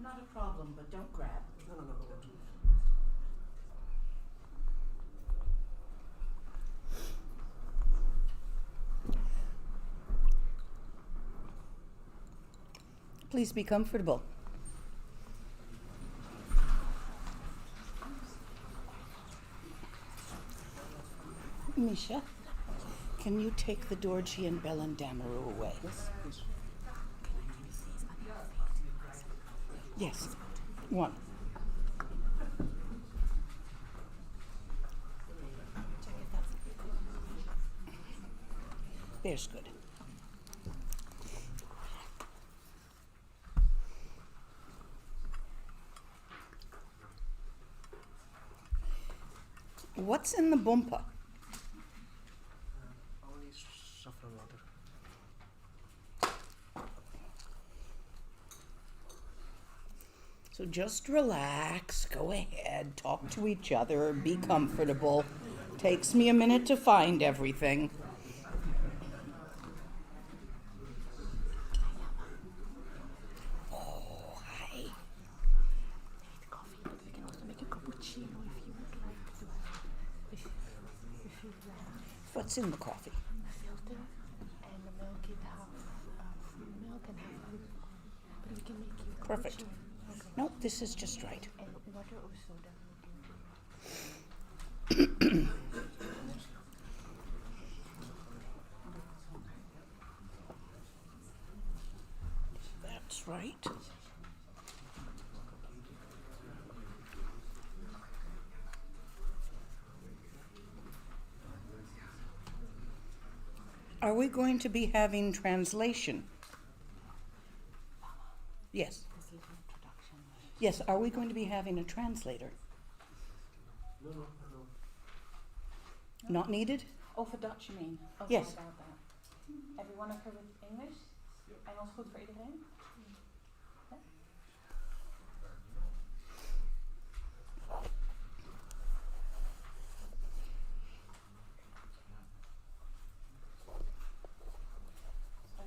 Not a problem, but don't grab. No. Please be comfortable. Misha, can you take the Dorje and Bellandamaru away? Yes, one. There's good. What's in the bumper? Only saffron water. So just relax, go ahead, talk to each other, be comfortable. Takes me a minute to find everything. Oh, hi. We can also make a cappuccino if you would like to have. If you like. What's in the coffee? Filter and the milk, it half fruit milk and half fruit. But we can make you a Perfect. cappuccino. Okay. No, this is just right. And water or soda? That's right. Are we going to be having translation? Yes. Yes, are we going to be having a translator? No. Not needed? Oh, for Dutch you mean? Oh, Yes. sorry about that. Everyone okay with English? Engels goed voor iedereen? Ja?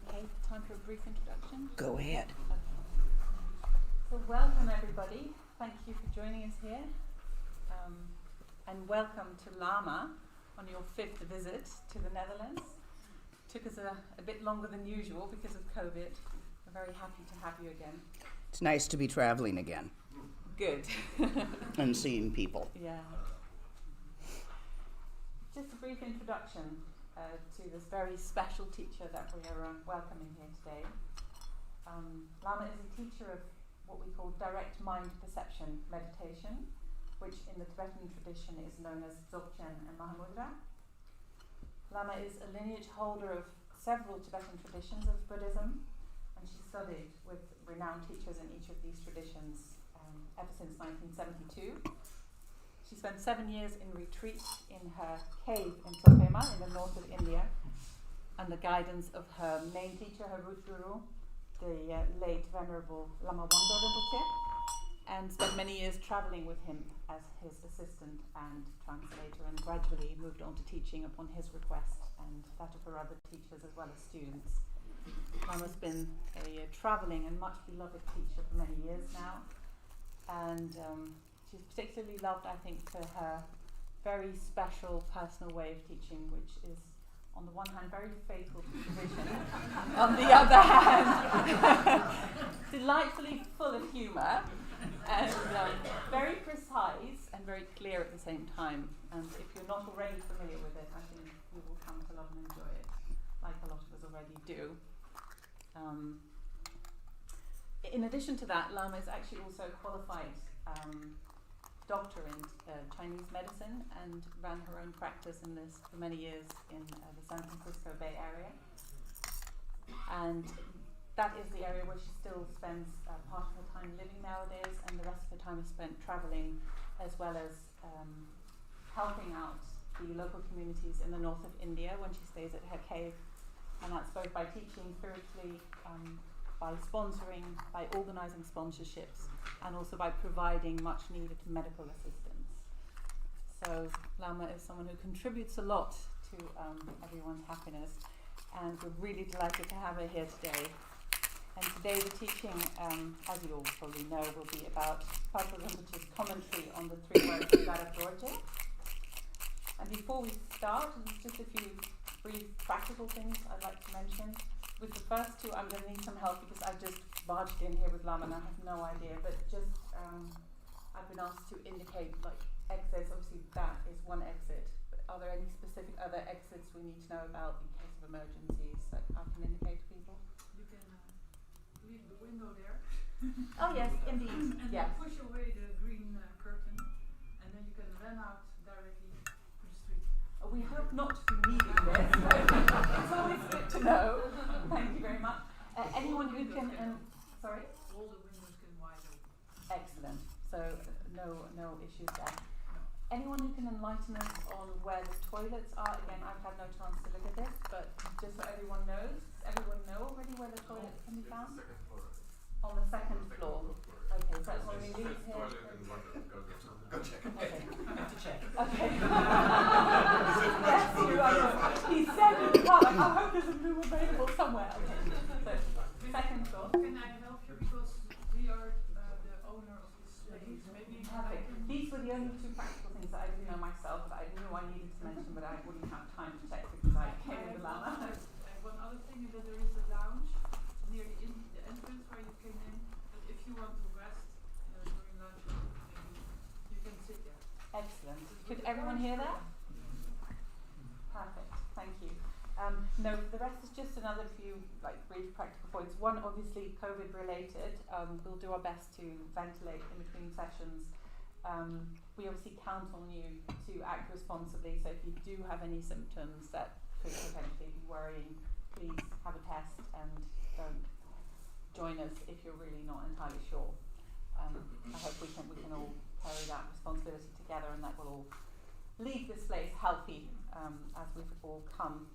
Okay, time for a brief introduction. Go ahead. So welcome everybody. Thank you for joining us here. And welcome to Lama on your 5th visit to the Netherlands. Took us a bit longer than usual because of COVID. We're very happy to have you again. It's nice to be traveling again Good. and seeing people. Yeah. Just a brief introduction to this very special teacher that we are welcoming here today. Lama is a teacher of what we call direct mind perception meditation, which in the Tibetan tradition is known as Dzogchen and Mañjuśrīmitra. Lama is a lineage holder of several Tibetan traditions of Buddhism, and she studied with renowned teachers in each of these traditions ever since 1972. She spent 7 years in retreat in her cave in Dzogchen in the north of India, under guidance of her main teacher, her root guru, the late Venerable Lama Wangdo Rinpoche, and spent many years travelling with him as his assistant and translator, and gradually moved on to teaching upon his request and that of her other teachers as well as students. Lama's been a travelling and much beloved teacher for many years now, and she's particularly loved, I think, for her very special personal way of teaching, which is on the one hand very faithful to tradition, on the other hand delightfully full of humour, and very precise and very clear at the same time. And if you're not already familiar with it, I think you will come to love and enjoy it, like a lot of us already do. In addition to that, Lama is actually also a qualified doctor in Chinese medicine and ran her own practice in this for many years in the San Francisco Bay Area. And that is the area where she still spends part of her time living nowadays, and the rest of her time is spent traveling, as well as helping out the local communities in the north of India when she stays at her cave. And that's both by teaching spiritually, by sponsoring, by organising sponsorships, and also by providing much needed medical assistance. So Lama is someone who contributes a lot to everyone's happiness, and we're really delighted to have her here today. And today the teaching, as you all probably know, will be about Patrul Rinpoche's commentary on the 3 words of Garab Dorje. And before we start, there's just a few brief practical things I'd like to mention. With the first 2, I'm going to need some help because I've just barged in here with Lama and I have no idea. But just, I've been asked to indicate like exits. Obviously, that is one exit. But are there any specific other exits we need to know about in case of emergencies that I can indicate to people? You can leave the window there. Oh yes, indeed. And Yes. then push away the green curtain, and then you can run out directly to the street. We hope not to be needing this. It's always good to know. Thank you very much. Anyone who can, sorry? All the windows can wide open. Excellent. So no issues there. Anyone who can enlighten us on where the toilets are? Again, I've had no chance to look at this, but just so everyone knows, does everyone know already where the toilets can be found? On the 2nd floor. Okay, so that's when we leave here. Go check. Okay. Have to check. Okay. Yes, you are. He said in the car, like, I hope there's a room available somewhere. Okay. So, 2nd floor. Can I help you because we are the owner of this place? Maybe Perfect. These were the only 2 practical things that I didn't know myself, that I knew I needed to mention, but I wouldn't have time to check because I came with the Lama. One other thing is that there is a lounge near the entrance where you came in. But if you want to rest during lunch, maybe you can sit there. Excellent. Could everyone hear that? Perfect. Thank you. No, the rest is just another few like brief practical points. One, obviously COVID related. We'll do our best to ventilate in between sessions. We obviously count on you to act responsibly. So if you do have any symptoms that could potentially be worrying, please have a test and don't join us if you're really not entirely sure. I hope we can all carry that responsibility together, and that will all leave this place healthy as we've all come.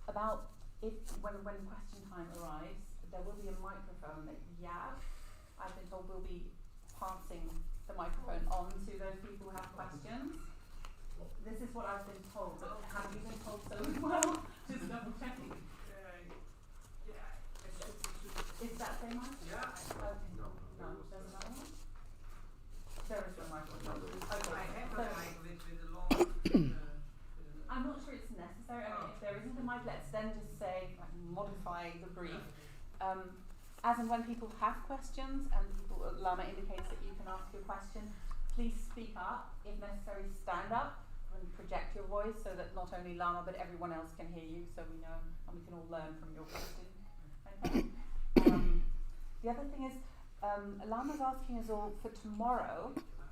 About if when question time arrives, there will be a microphone that I've been told will be passing the microphone on to those people who have questions. This is what I've been told, but have you been told so as well? Just double checking. Is that same one? Yeah. Okay. No, there's another one? There is one microphone. Okay. I have So a mic with a long. I'm not sure it's necessary. I mean, if there isn't a mic, let's then just say, like, modify the brief. As and when people have questions and Lama indicates that you can ask your question, please speak up. If necessary, stand up and project your voice so that not only Lama but everyone else can hear you, so we know and we can all learn from your question. Okay. The other thing is, Lama's asking us all for tomorrow.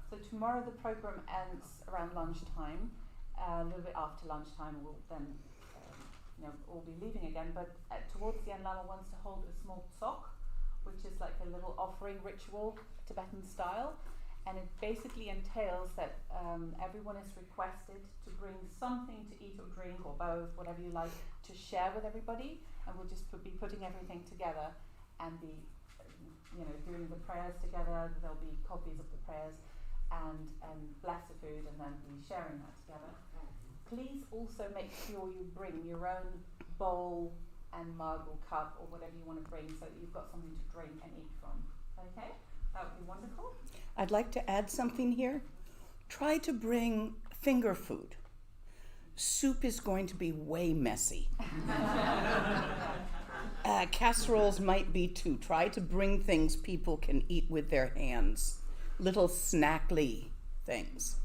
So tomorrow the program ends around lunchtime. A little bit after lunchtime, we'll then all be leaving again. But towards the end, Lama wants to hold a small tsok, which is like a little offering ritual, Tibetan style. And it basically entails that everyone is requested to bring something to eat or drink or both, whatever you like, to share with everybody. And we'll just be putting everything together and be, doing the prayers together. There'll be copies of the prayers and bless the food and then be sharing that together. Please also make sure you bring your own bowl and mug or cup or whatever you want to bring so that you've got something to drink and eat from. Okay? That would be wonderful. I'd like to add something here. Try to bring finger food. Soup is going to be way messy. Casseroles might be too. Try to bring things people can eat with their hands. Little snackly things.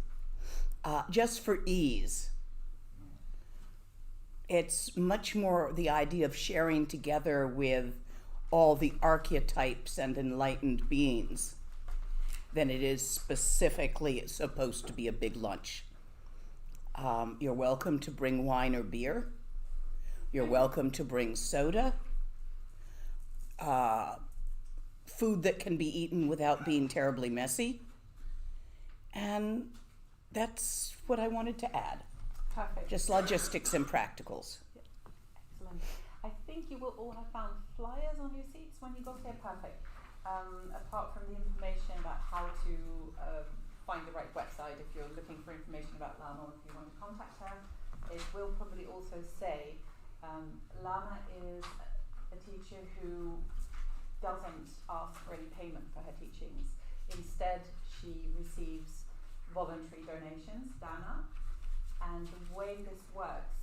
Just for ease. It's much more the idea of sharing together with all the archetypes and enlightened beings than it is specifically supposed to be a big lunch. You're welcome to bring wine or beer. You're welcome to bring soda. Food that can be eaten without being terribly messy. And that's what I wanted to add. Perfect. Just logistics and practicals. Excellent. I think you will all have found flyers on your seats when you got here. Perfect. Apart from the information about how to find the right website if you're looking for information about Lama or if you want to contact her, it will probably also say Lama is a teacher who doesn't ask for any payment for her teachings. Instead, she receives voluntary donations, dana, and the way this works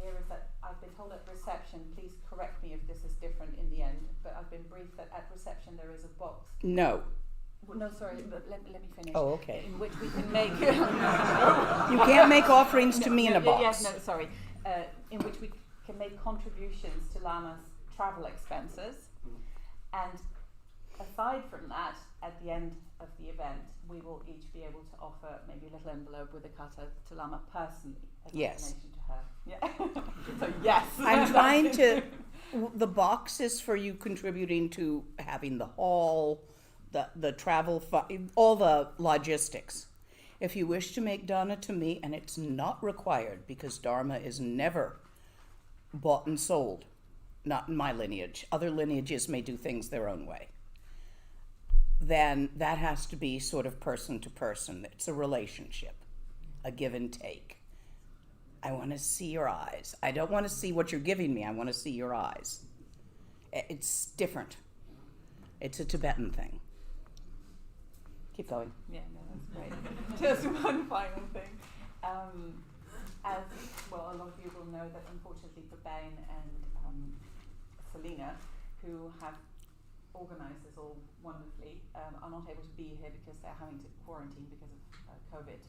here is that I've been told at reception, please correct me if this is different in the end, but I've been briefed that at reception there is a box. No. Well, no, sorry, but let me finish. Oh, okay. In which we can make... You can't make offerings to me in a box. Yes, no, sorry. In which we can make contributions to Lama's travel expenses. And aside from that, at the end of the event, we will each be able to offer maybe a little envelope with a kata to Lama personally as a donation to her. Yeah. So yes. I'm trying to. The box is for you contributing to having the hall, the travel, all the logistics. If you wish to make dana to me, and it's not required because dharma is never bought and sold, not in my lineage. Other lineages may do things their own way. Then that has to be sort of person to person. It's a relationship, a give and take. I want to see your eyes. I don't want to see what you're giving me. I want to see your eyes. It's different. It's a Tibetan thing. Keep going. Yeah, no, that's great. Just one final thing. As well, a lot of you will know that unfortunately for Ben and Selena, who have organised this all wonderfully, are not able to be here because they're having to quarantine because of COVID.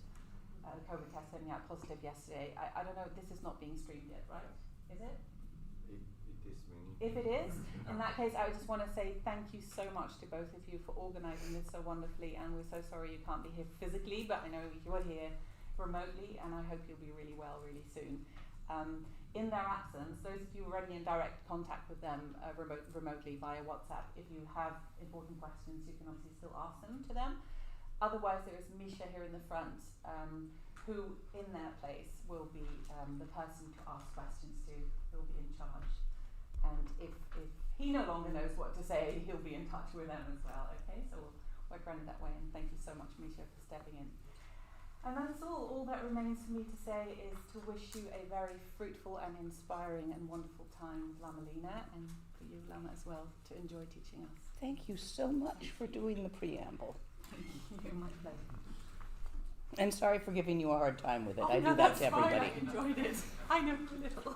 The COVID test came out positive yesterday. I don't know, this is not being streamed yet, right? Is it? It is me. If it is, in that case, I just want to say thank you so much to both of you for organising this so wonderfully, and we're so sorry you can't be here physically, but I know you are here remotely, and I hope you'll be really well really soon. In their absence, those of you already in direct contact with them remotely via WhatsApp, if you have important questions, you can obviously still ask them to them. Otherwise, there is Misha here in the front, who in their place will be the person to ask questions to, who will be in charge. And if he no longer knows what to say, he'll be in touch with them as well, okay? So we'll work around it that way, and thank you so much, Misha, for stepping in. And that's all. All that remains for me to say is to wish you a very fruitful and inspiring and wonderful time with Lama Lena, and for you, Lama, as well, to enjoy teaching us. Thank you so much for doing the preamble. Thank you. My pleasure. And sorry for giving you a hard time with it. Oh, I no, do that that's to everybody. fine. I enjoyed it. I know you a little.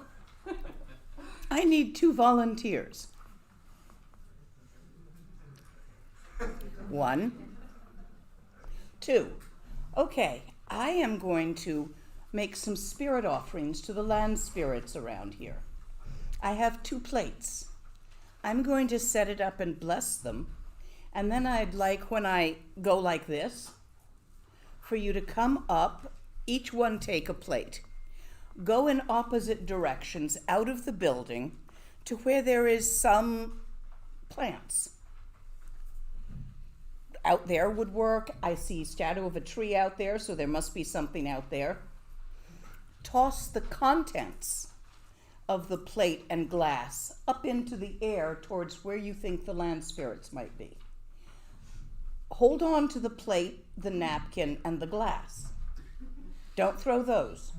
I need 2 volunteers. 1, 2. Okay, I am going to make some spirit offerings to the land spirits around here. I have 2 plates. I'm going to set it up and bless them. And then I'd like, when I go like this, for you to come up, each one take a plate. Go in opposite directions out of the building to where there is some plants. Out there would work. I see shadow of a tree out there, so there must be something out there. Toss the contents of the plate and glass up into the air towards where you think the land spirits might be. Hold on to the plate, the napkin, and the glass. Don't throw those.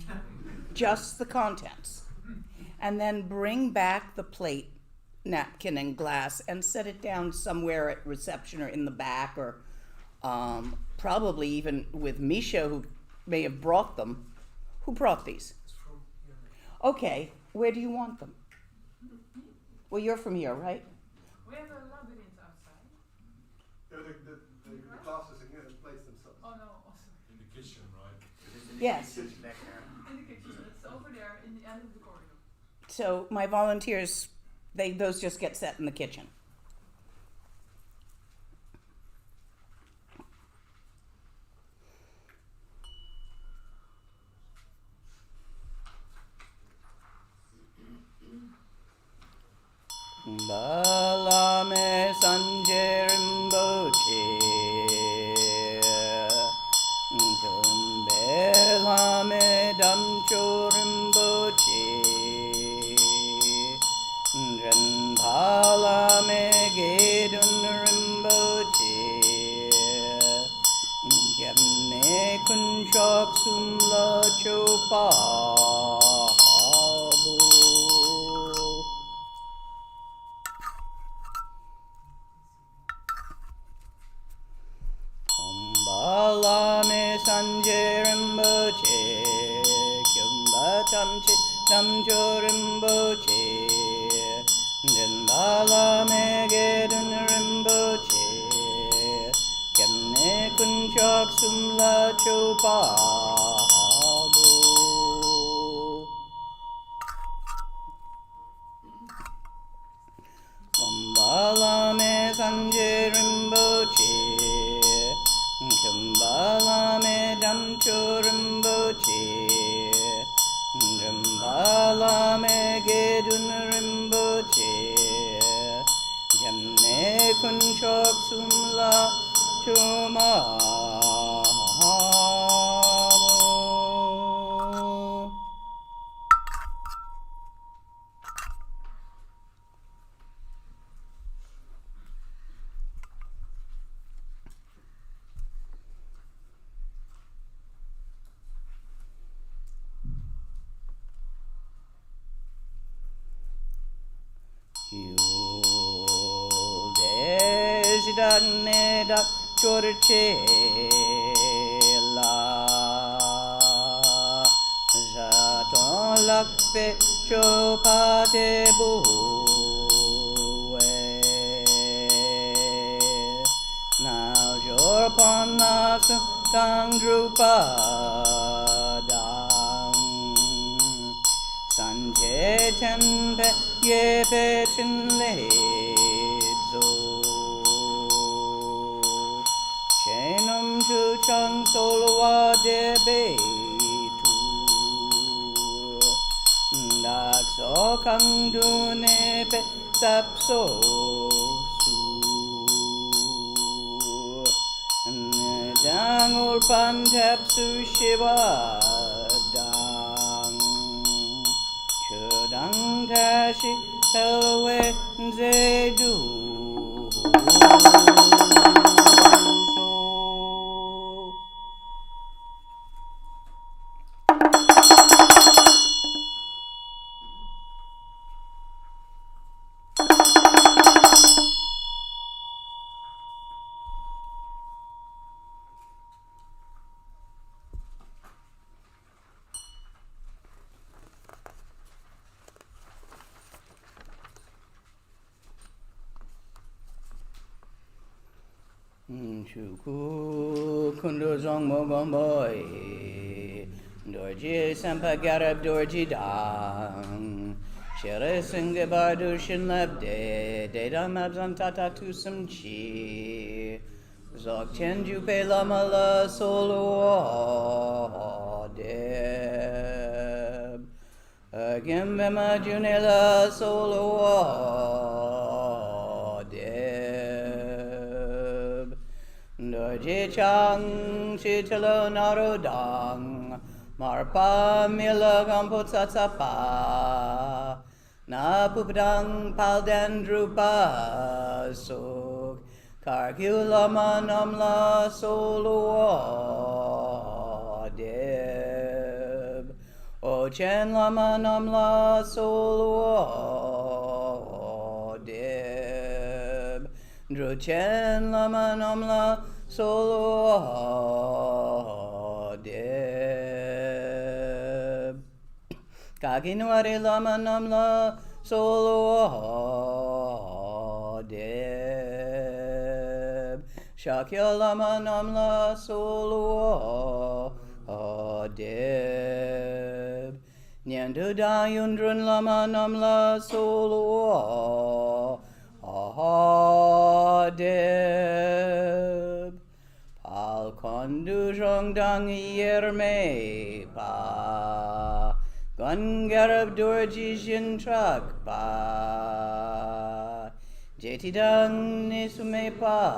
Just the contents. And then bring back the plate, napkin, and glass and set it down somewhere at reception or in the back, or probably even with Misha, who may have brought them. Who brought these? Okay, where do you want them? Well, you're from here, right? We have a labyrinth outside. Yeah, the classes and the plates themselves. Oh no, awesome. In the kitchen, right? Yes. In the kitchen, it's over there in the end of the corridor. So my volunteers, those just get set in the kitchen. Balame Sanje Rinpoche, Belame Damcho Rinpoche, Balame Gedun Rinpoche, Yamne Kunchok Sumla Chopa. Lame Sanje Rinpoche, Kyumba Tamche Namjo Rinpoche, Jinba Lame Gedun Rinpoche, Kemne Kunchok Sumla Chopa. Kumbala Sanje Rinpoche, Kumbala Damcho Rinpoche, Kumbala Gedun Rinpoche, Yamne Kunchok Sumla Choma. Dagne dak chorche la jaton lakpe chopate bu now your panas tang drupa dang sanje tenpe ye pe chin le Chu chang solwa de be tu dak so kang du ne pe sap so su dang ul pan tap su shiva dang chudang tashi pelwe ze du Chuku kundo zong mo gomboy Dorje sampa Garab Dorje dang Shere singe bardu shin labde Dedam abzan tata tusum chi Dzogchen jupe lama la solo deb Agim bema june la solo deb Dorje chang chitalo narodang Marpa mila gampo tsatsapa Na pupadang paldan drupa sok Kargula manamla solo deb Ochen lama namla solo deb Druchen lama namla solo deb Kaginwari lama namla solo deb Shakya lama namla solo deb Nyandu dayundrun lama namla solo deb Pal kondu zhongdang yerme pa Gun Garab Dorje jintrak pa Jeti dang nisume pai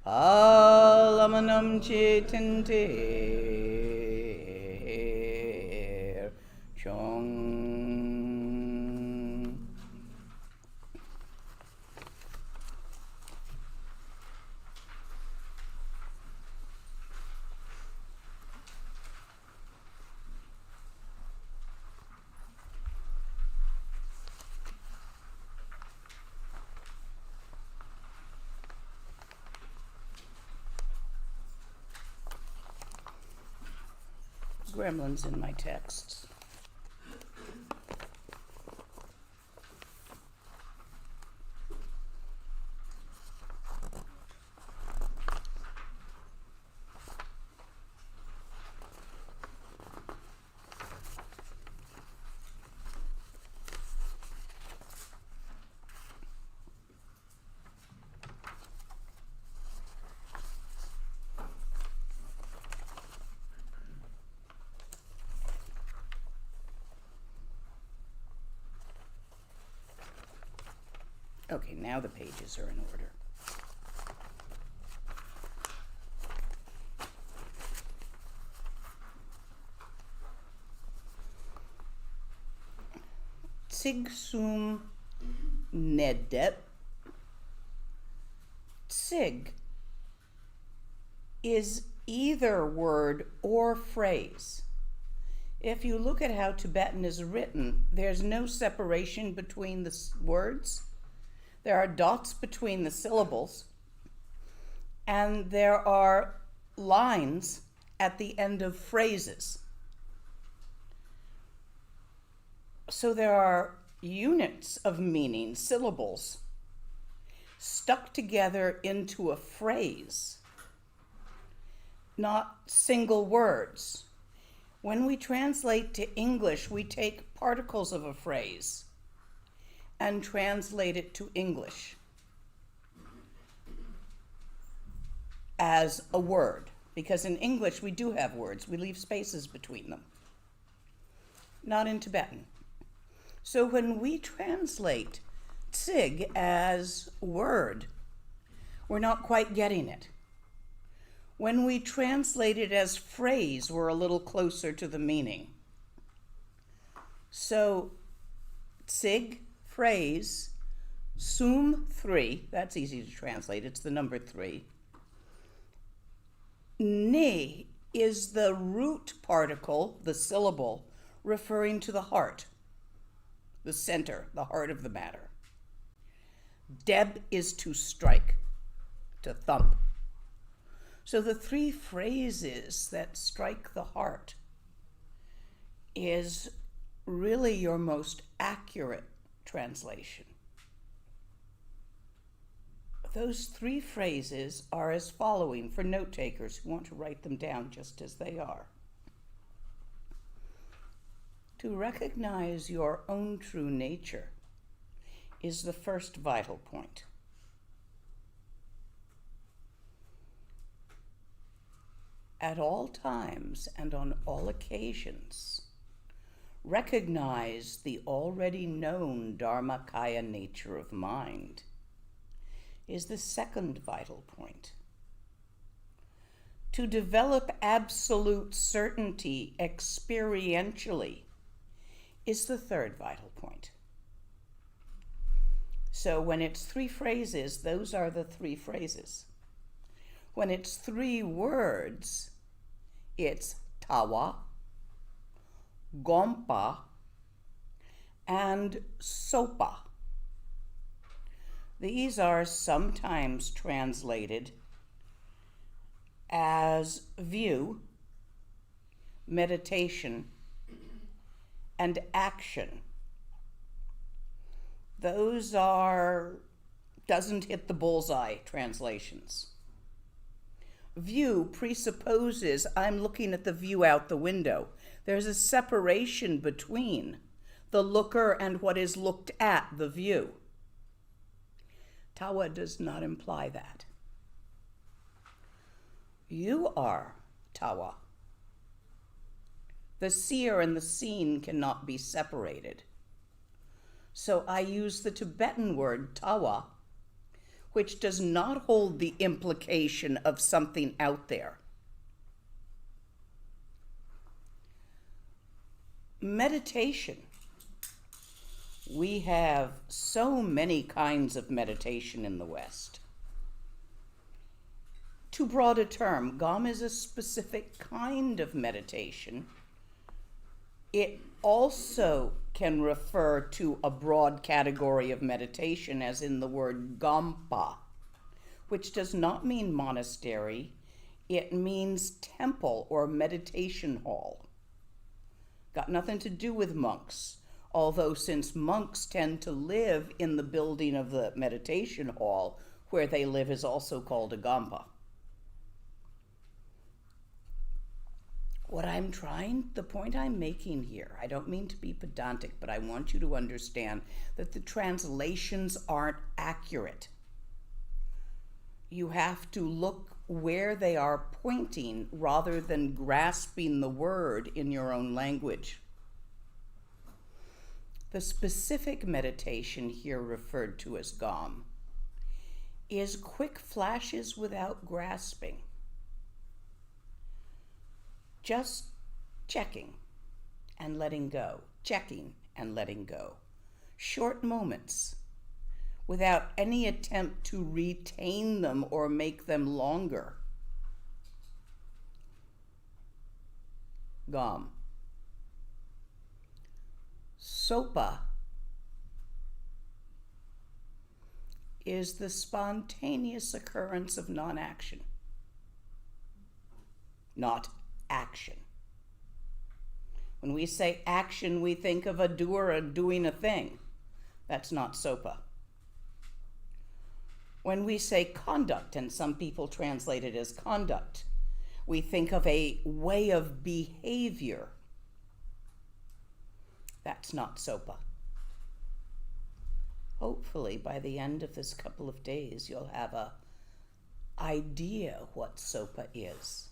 Palamanam chitintir chong gremlins in my texts. Okay, now the pages are in order. Tsig sum nedet. Tsig is either word or phrase. If you look at how Tibetan is written, there's no separation between the words. There are dots between the syllables, and there are lines at the end of phrases. So there are units of meaning, syllables, stuck together into a phrase, not single words. When we translate to English, we take particles of a phrase and translate it to English as a word, because in English we do have words. We leave spaces between them. Not in Tibetan. So when we translate tsig as word, we're not quite getting it. When we translate it as phrase, we're a little closer to the meaning. So tsig, phrase, sum, 3, that's easy to translate, it's the number 3. Ne is the root particle, the syllable, referring to the heart, the center, the heart of the matter. Deb is to strike, to thump. So the 3 phrases that strike the heart is really your most accurate translation. Those 3 phrases are as following for note takers who want to write them down just as they are. To recognize your own true nature is the first vital point. At all times and on all occasions, recognize the already known Dharmakaya nature of mind is the second vital point. To develop absolute certainty experientially is the third vital point. So when it's 3 phrases, those are the 3 phrases. When it's 3 words, it's tawa, gompa, and sopa. These are sometimes translated as view, meditation, and action. Those are doesn't hit the bullseye translations. View presupposes I'm looking at the view out the window. There's a separation between the looker and what is looked at, the view. Tawa does not imply that. You are tawa. The seer and the seen cannot be separated. So I use the Tibetan word tawa, which does not hold the implication of something out there. Meditation. We have so many kinds of meditation in the West. Too broad a term. Gom is a specific kind of meditation. It also can refer to a broad category of meditation, as in the word gompa, which does not mean monastery. It means temple or meditation hall. Got nothing to do with monks. Although since monks tend to live in the building of the meditation hall, where they live is also called a gampa. The point I'm making here, I don't mean to be pedantic, but I want you to understand that the translations aren't accurate. You have to look where they are pointing rather than grasping the word in your own language. The specific meditation here referred to as GOM is quick flashes without grasping. Just checking and letting go, checking and letting go. Short moments without any attempt to retain them or make them longer. GOM. Sopa is the spontaneous occurrence of non-action, not action. When we say action, we think of a doer doing a thing. That's not sopa. When we say conduct, and some people translate it as conduct, we think of a way of behavior. That's not sopa. Hopefully, by the end of this couple of days, you'll have an idea what sopa is.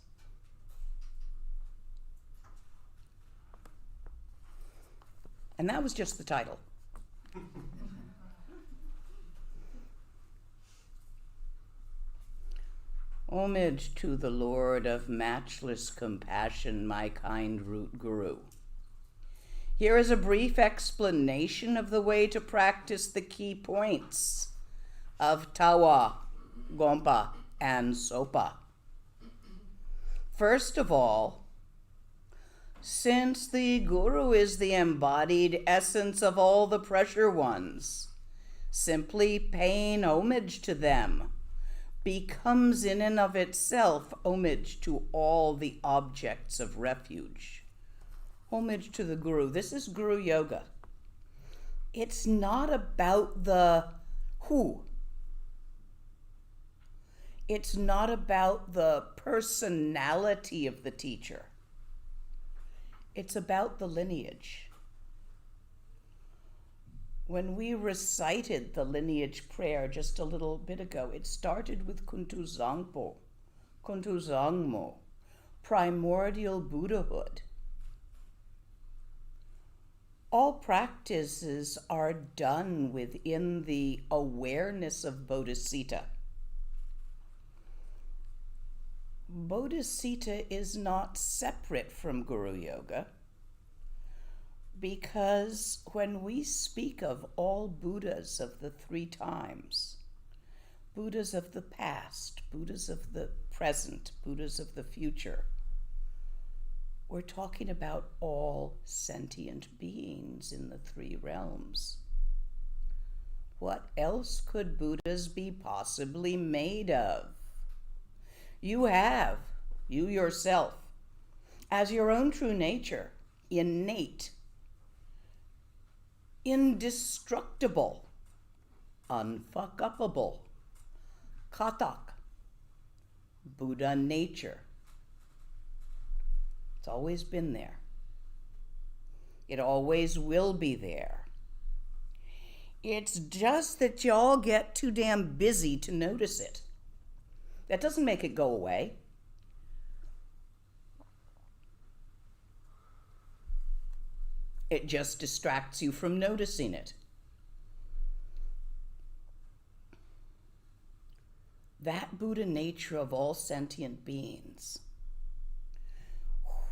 And that was just the title. Homage to the Lord of matchless compassion, my kind root guru. Here is a brief explanation of the way to practice the key points of Tawa, Gompa, and Sopa. First of all, since the guru is the embodied essence of all the pressure ones, simply paying homage to them becomes in and of itself homage to all the objects of refuge. Homage to the guru. This is guru yoga. It's not about the who. It's not about the personality of the teacher. It's about the lineage. When we recited the lineage prayer just a little bit ago, it started with Kuntu Zangpo, Kuntu Zangmo, primordial Buddhahood. All practices are done within the awareness of Bodhicitta. Bodhicitta is not separate from Guru Yoga, because when we speak of all Buddhas of the 3 times, Buddhas of the past, Buddhas of the present, Buddhas of the future, we're talking about all sentient beings in the 3 realms. What else could Buddhas be possibly made of? You yourself, as your own true nature, innate, indestructible, unfuckupable, katak, Buddha nature. It's always been there. It always will be there. It's just that y'all get too damn busy to notice it. That doesn't make it go away. It just distracts you from noticing it. That Buddha nature of all sentient beings,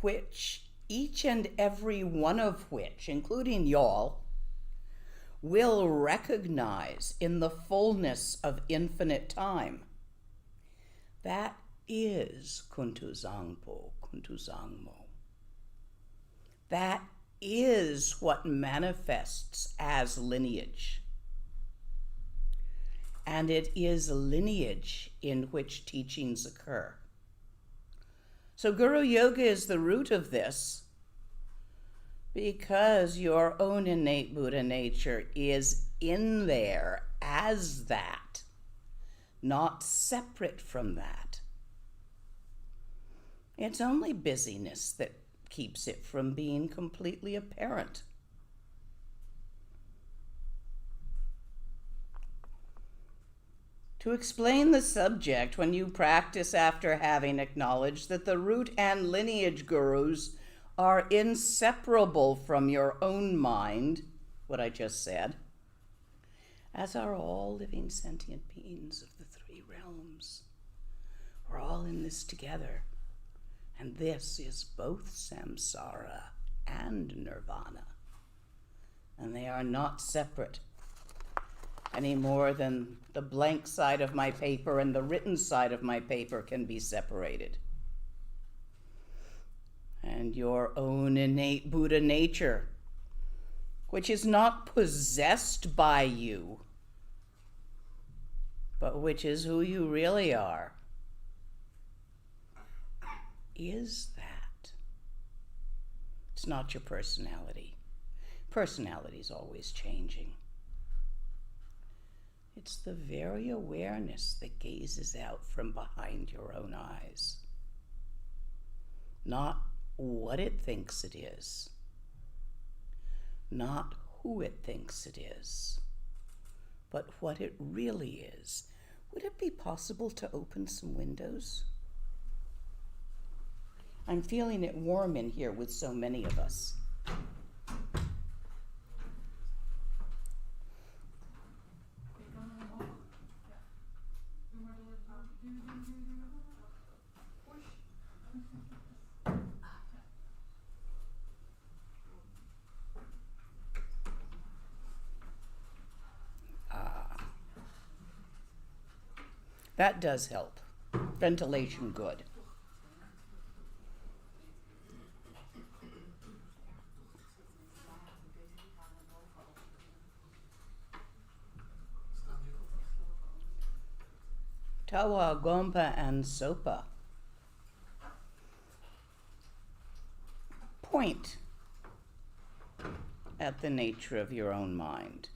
which each and every one of which, including y'all, will recognize in the fullness of infinite time. That is Kuntu Zangpo, Kuntu Zangmo. That is what manifests as lineage. And it is lineage in which teachings occur. So Guru Yoga is the root of this. Because your own innate Buddha nature is in there as that, not separate from that. It's only busyness that keeps it from being completely apparent. To explain the subject, when you practice after having acknowledged that the root and lineage gurus are inseparable from your own mind, what I just said, as are all living sentient beings of the three realms. We're all in this together, and this is both samsara and nirvana, and they are not separate any more than the blank side of my paper and the written side of my paper can be separated. And your own innate Buddha nature, which is not possessed by you, but which is who you really are, is that. It's not your personality. Personality is always changing. It's the very awareness that gazes out from behind your own eyes. Not what it thinks it is. Not who it thinks it is. But what it really is. Would it be possible to open some windows? I'm feeling it warm in here with so many of us. That does help. Ventilation, good. Tawa, Gompa, and Sopa point at the nature of your own mind.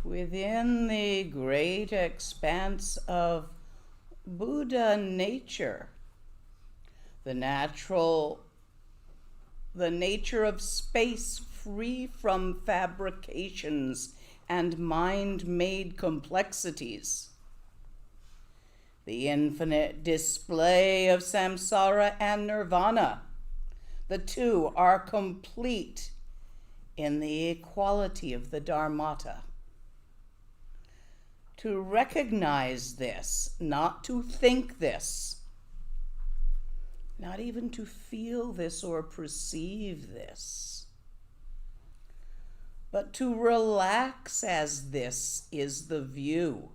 Within the great expanse of Buddha nature, the nature of space free from fabrications and mind-made complexities, the infinite display of samsara and nirvana, the two are complete in the equality of the dharmata. To recognize this, not to think this, not even to feel this or perceive this, but to relax as this is the view,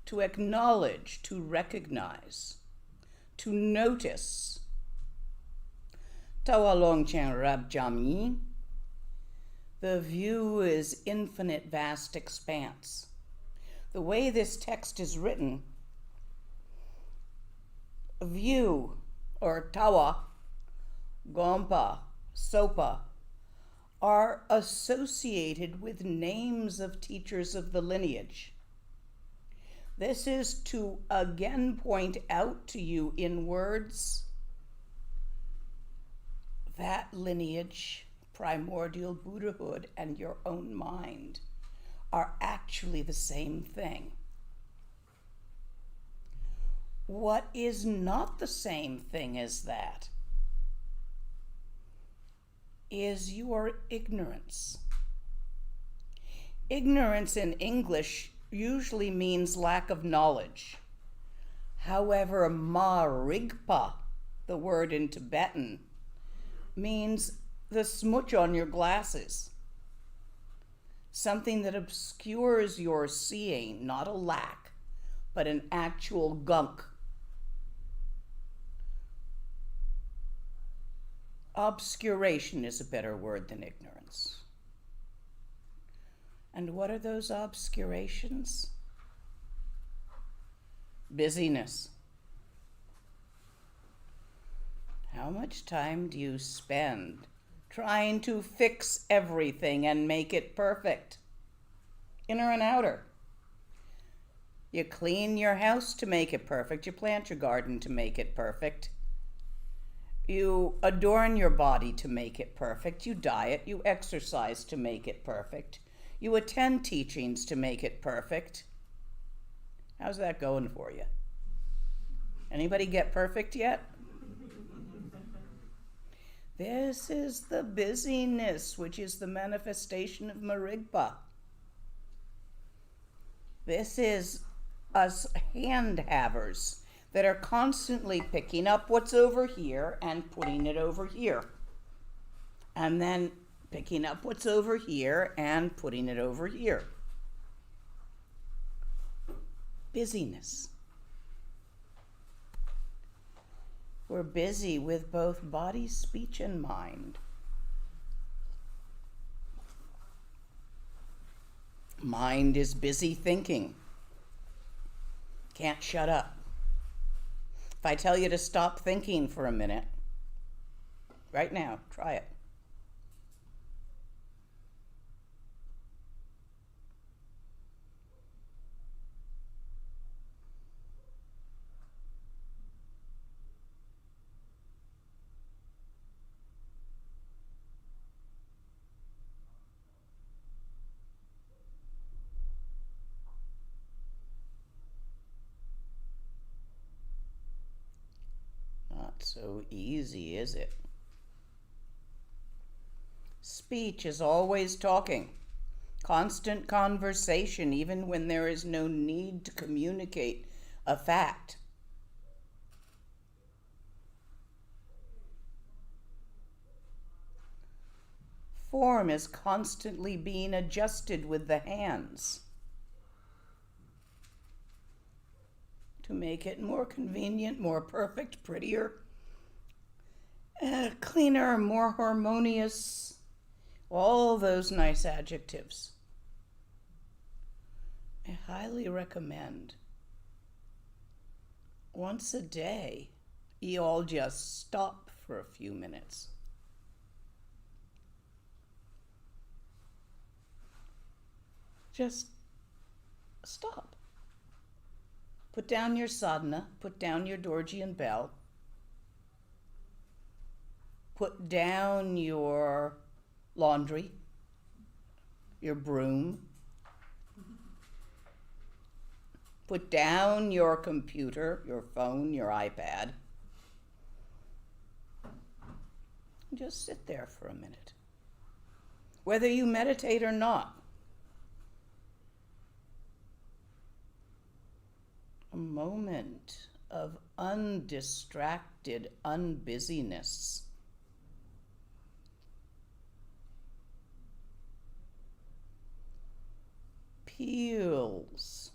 to acknowledge, to recognize, to notice. Tawa Longchen Rab Jami. The view is infinite vast expanse. The way this text is written, view, or tawa, gompa, sopa, are associated with names of teachers of the lineage. This is to again point out to you in words that lineage, primordial Buddhahood, and your own mind are actually the same thing. What is not the same thing as that is your ignorance. Ignorance in English usually means lack of knowledge. However, ma-rigpa, the word in Tibetan, means the smudge on your glasses. Something that obscures your seeing, not a lack, but an actual gunk. Obscuration is a better word than ignorance. And what are those obscurations? Busyness. How much time do you spend trying to fix everything and make it perfect? Inner and outer. You clean your house to make it perfect. You plant your garden to make it perfect. You adorn your body to make it perfect. You diet, you exercise to make it perfect. You attend teachings to make it perfect. How's that going for you? Anybody get perfect yet? This is the busyness, which is the manifestation of Marigpa. This is us hand-havers that are constantly picking up what's over here and putting it over here. And then picking up what's over here and putting it over here. Busyness. We're busy with both body, speech, and mind. Mind is busy thinking. Can't shut up. If I tell you to stop thinking for a minute, right now, try it. So easy, is it? Speech is always talking, constant conversation, even when there is no need to communicate a fact. Form is constantly being adjusted with the hands to make it more convenient, more perfect, prettier, cleaner, more harmonious, all those nice adjectives. I highly recommend once a day, you all just stop for a few minutes. Just stop. Put down your sadhana, put down your Dorjian bell, put down your laundry, your broom, put down your computer, your phone, your iPad, and just sit there for a minute. Whether you meditate or not, a moment of undistracted unbusyness. Peels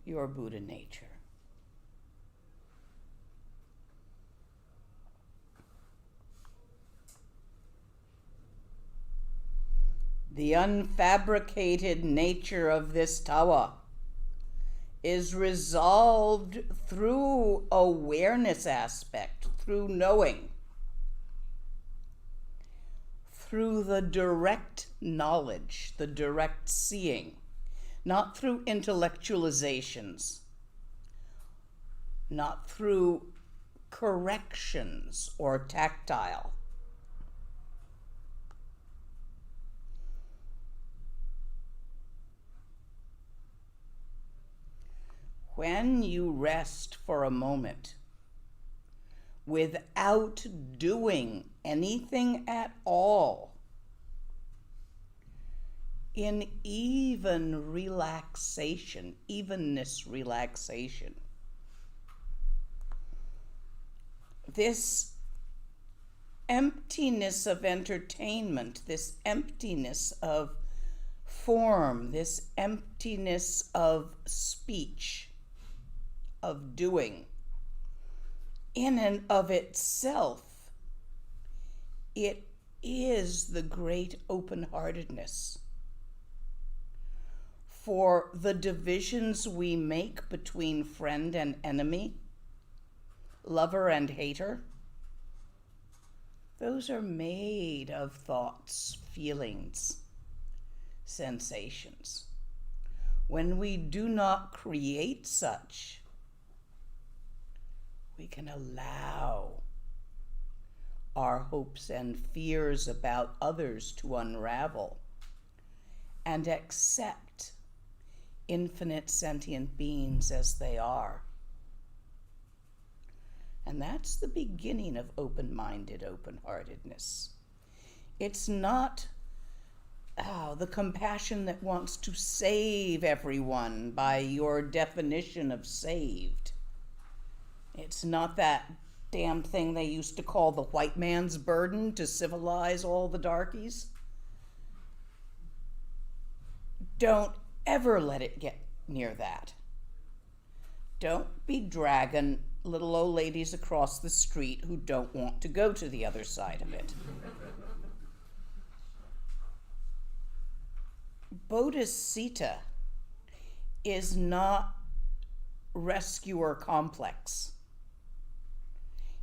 your Buddha nature. The unfabricated nature of this tawa is resolved through awareness aspect, through knowing, through the direct knowledge, the direct seeing, not through intellectualizations, not through corrections or tactile. When you rest for a moment without doing anything at all, in even relaxation, evenness relaxation, this emptiness of entertainment, this emptiness of form, this emptiness of speech, of doing, in and of itself, it is the great open-heartedness. For the divisions we make between friend and enemy, lover and hater, those are made of thoughts, feelings, sensations. When we do not create such, we can allow our hopes and fears about others to unravel and accept infinite sentient beings as they are. And that's the beginning of open-minded, open-heartedness. It's not the compassion that wants to save everyone by your definition of saved. It's not that damn thing they used to call the white man's burden to civilize all the darkies. Don't ever let it get near that. Don't be dragging little old ladies across the street who don't want to go to the other side of it. Bodhicitta is not rescuer complex.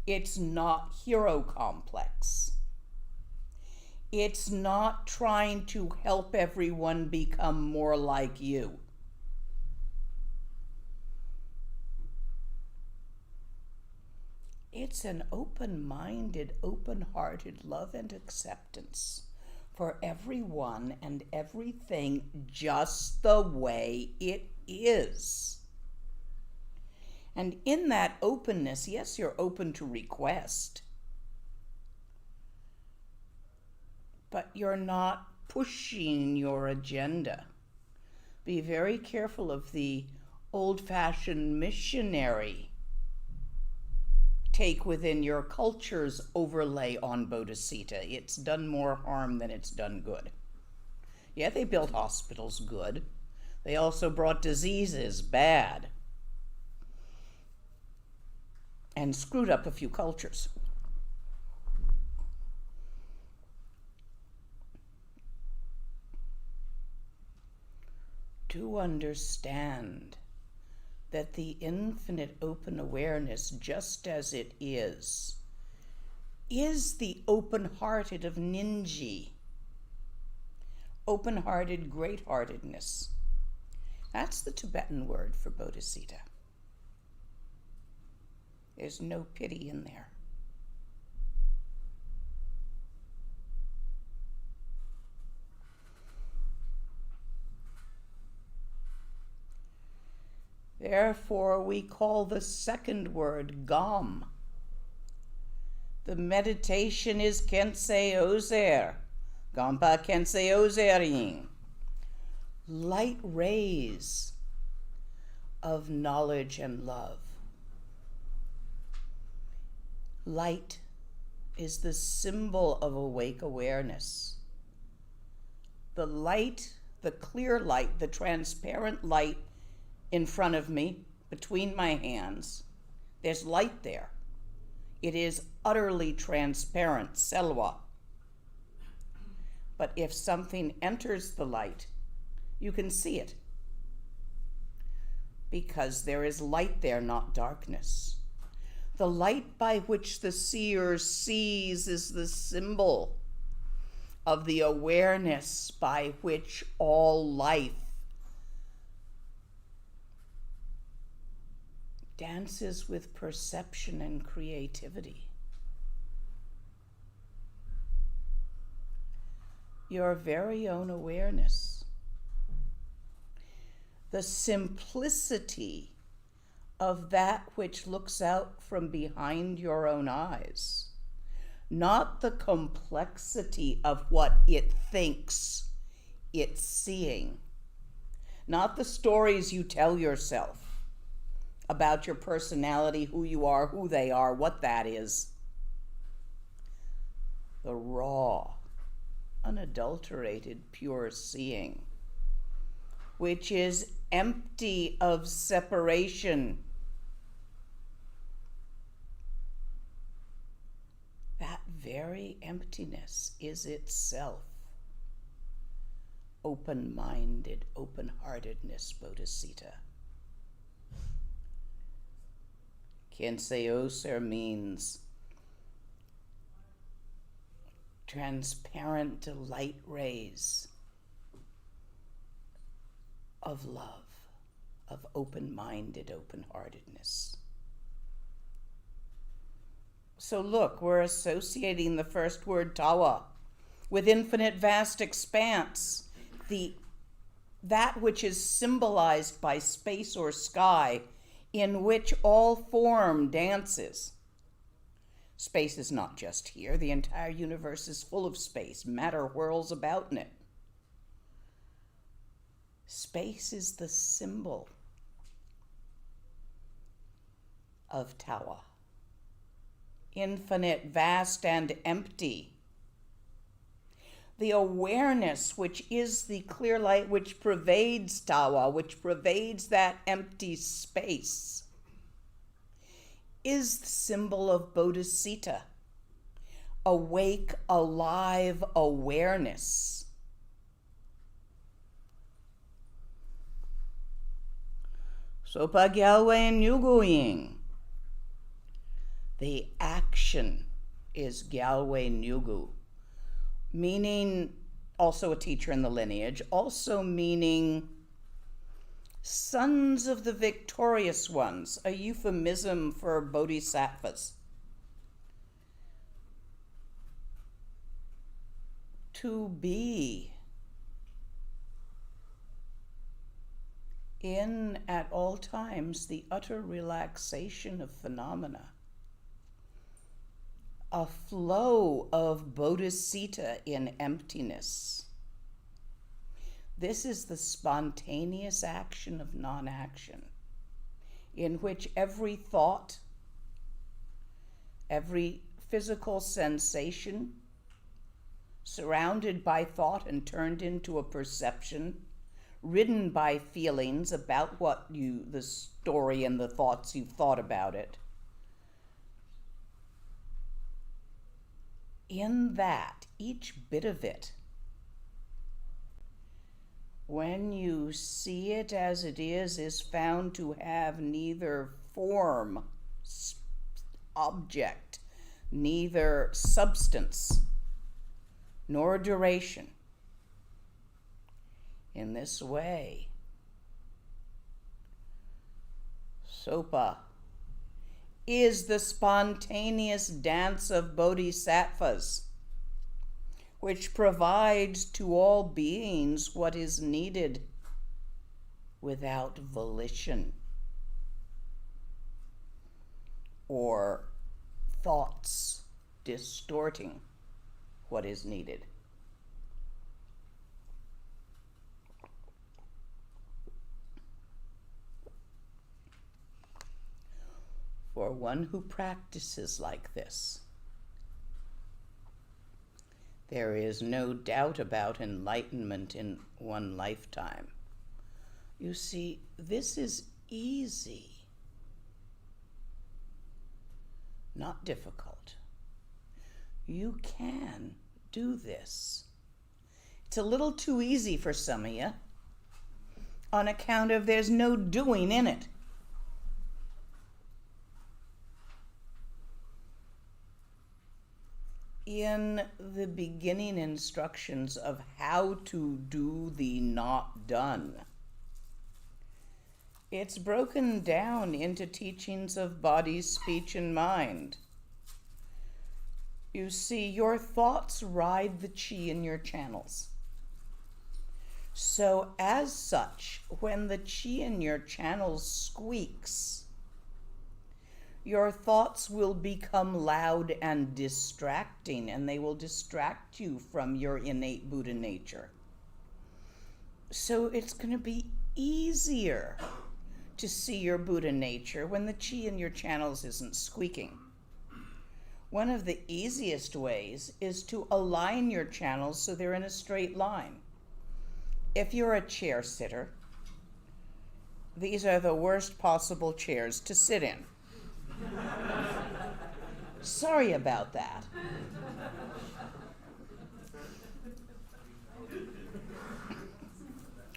It's not hero complex. It's not trying to help everyone become more like you. It's an open-minded, open-hearted love and acceptance for everyone and everything just the way it is. And in that openness, yes, you're open to request, but you're not pushing your agenda. Be very careful of the old-fashioned missionary take within your culture's overlay on Bodhicitta. It's done more harm than it's done good. Yeah, they built hospitals, good. They also brought diseases, bad. And screwed up a few cultures. To understand that the infinite open awareness, just as it is the open-hearted of Ninji, open-hearted great-heartedness. That's the Tibetan word for Bodhicitta. There's no pity in there. Therefore, we call the second word Gam. The meditation is Kensei Ozer, Gampa Kensei Ozering. Light rays of knowledge and love. Light is the symbol of awake awareness. The light, the clear light, the transparent light in front of me, between my hands, there's light there. It is utterly transparent, selwa. But if something enters the light, you can see it. Because there is light there, not darkness. The light by which the seer sees is the symbol of the awareness by which all life dances with perception and creativity. Your very own awareness. The simplicity of that which looks out from behind your own eyes, not the complexity of what it thinks it's seeing, not the stories you tell yourself about your personality, who you are, who they are, what that is. The raw, unadulterated, pure seeing, which is empty of separation. That very emptiness is itself open-minded, open-heartedness, Bodhicitta. Kenseoser means transparent light rays of love, of open-minded, open-heartedness. So look, we're associating the first word tawa with infinite vast expanse, that which is symbolized by space or sky, in which all form dances. Space is not just here. The entire universe is full of space. Matter whirls about in it. Space is the symbol of tawa. Infinite, vast, and empty. The awareness, which is the clear light which pervades tawa, which pervades that empty space, is the symbol of Bodhicitta, awake, alive awareness. Sopa Gyalwe Nyuguing. The action is Gyalwe Nyugu, meaning also a teacher in the lineage, also meaning sons of the victorious ones, a euphemism for bodhisattvas. To be in, at all times, the utter relaxation of phenomena, a flow of bodhicitta in emptiness. This is the spontaneous action of non-action, in which every thought, every physical sensation, surrounded by thought and turned into a perception, ridden by feelings about the story and the thoughts you've thought about it, in that, each bit of it, when you see it as it is found to have neither form, object, neither substance, nor duration. In this way, Sopa is the spontaneous dance of bodhisattvas, which provides to all beings what is needed without volition or thoughts distorting what is needed. For one who practices like this, there is no doubt about enlightenment in one lifetime. You see, this is easy, not difficult. You can do this. It's a little too easy for some of you on account of there's no doing in it. In the beginning instructions of how to do the not done, it's broken down into teachings of body, speech, and mind. You see, your thoughts ride the chi in your channels. So as such, when the chi in your channels squeaks, your thoughts will become loud and distracting, and they will distract you from your innate Buddha nature. So it's going to be easier to see your Buddha nature when the chi in your channels isn't squeaking. One of the easiest ways is to align your channels so they're in a straight line. If you're a chair sitter, these are the worst possible chairs to sit in. Sorry about that.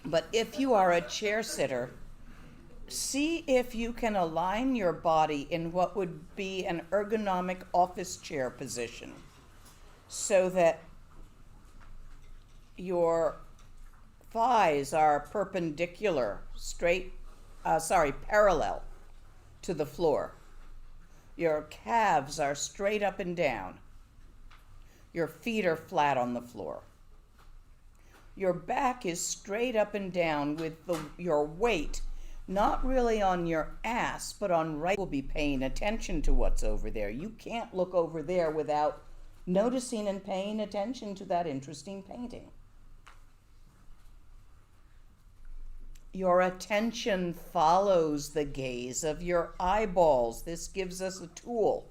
But if you are a chair sitter, see if you can align your body in what would be an ergonomic office chair position so that your thighs are perpendicular, parallel to the floor. Your calves are straight up and down. Your feet are flat on the floor. Your back is straight up and down with your weight not really on your ass, but on right. Will be paying attention to what's over there. You can't look over there without noticing and paying attention to that interesting painting. Your attention follows the gaze of your eyeballs. This gives us a tool.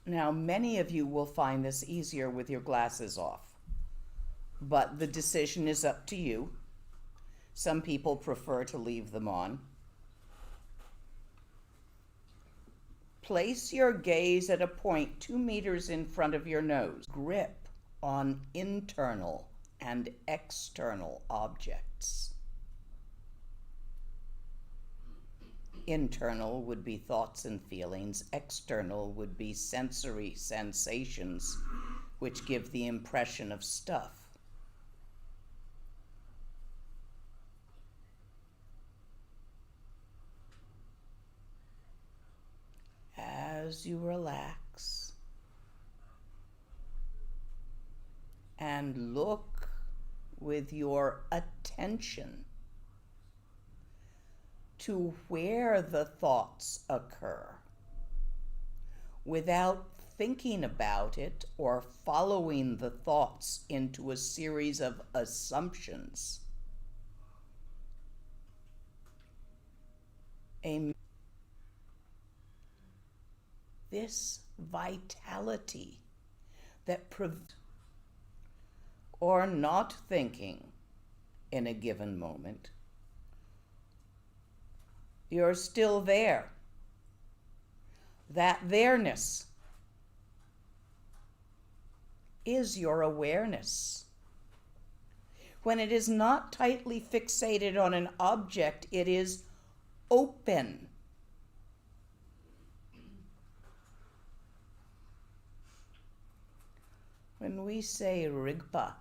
Now, many of you will find this easier with your glasses off, but the decision is up to you. Some people prefer to leave them on. Place your gaze at a point 2 meters in front of your nose. Grip on internal and external objects. Internal would be thoughts and feelings. External would be sensory sensations, which give the impression of stuff. As you relax and look with your attention to where the thoughts occur without thinking about it or following the thoughts into a series of assumptions. This vitality that or not thinking in a given moment, you're still there. That there-ness is your awareness. When it is not tightly fixated on an object, it is open. When we say Rigpa,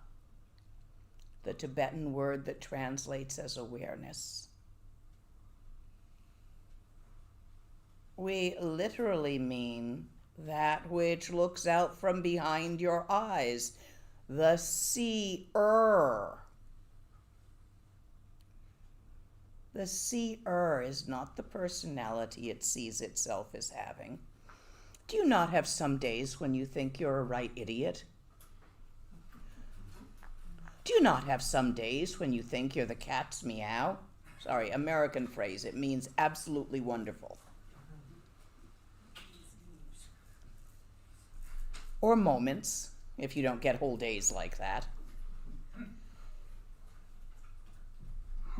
the Tibetan word that translates as awareness, we literally mean that which looks out from behind your eyes, the seer. The seer is not the personality it sees itself as having. Do you not have some days when you think you're a right idiot? Do you not have some days when you think you're the cat's meow? Sorry, American phrase. It means absolutely wonderful. Or moments, if you don't get whole days like that.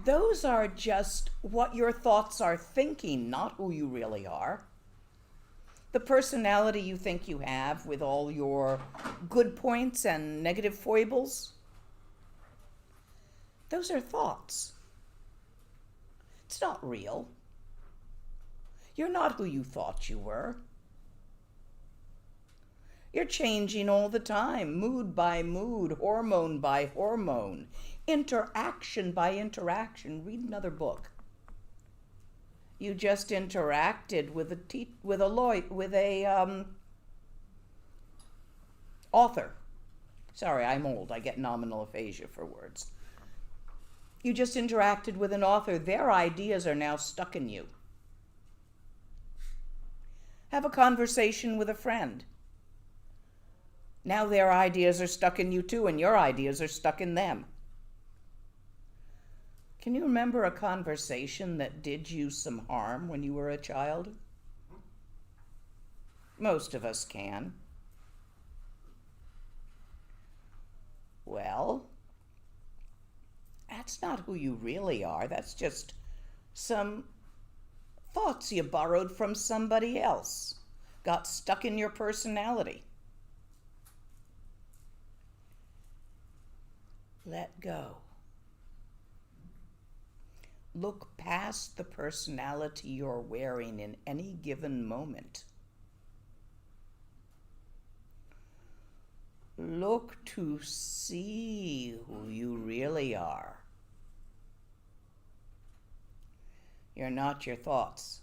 Those are just what your thoughts are thinking, not who you really are. The personality you think you have with all your good points and negative foibles, those are thoughts. It's not real. You're not who you thought you were. You're changing all the time, mood by mood, hormone by hormone, interaction by interaction. Read another book. You just interacted with a author. Sorry, I'm old. I get nominal aphasia for words. You just interacted with an author. Their ideas are now stuck in you. Have a conversation with a friend. Now their ideas are stuck in you too, and your ideas are stuck in them. Can you remember a conversation that did you some harm when you were a child? Most of us can. Well, that's not who you really are. That's just some thoughts you borrowed from somebody else, got stuck in your personality. Let go. look past the personality you're wearing in any given moment. Look to see who you really are. You're not your thoughts.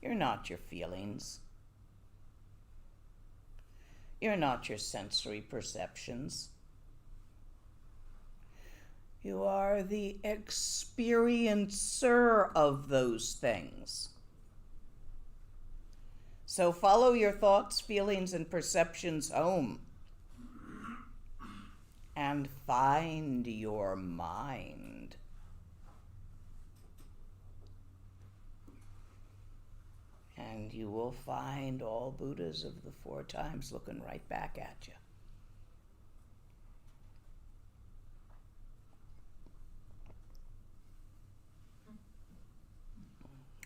You're not your feelings. You're not your sensory perceptions. You are the experiencer of those things. So follow your thoughts, feelings, and perceptions home and find your mind. And you will find all Buddhas of the 4 times looking right back at you.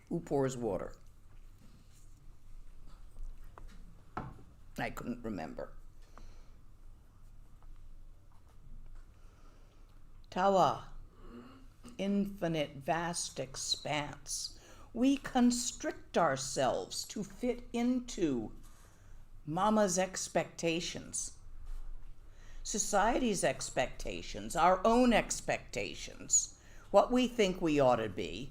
Who pours water? I couldn't remember. Tawa, infinite, vast expanse. We constrict ourselves to fit into Mama's expectations, society's expectations, our own expectations, what we think we ought to be.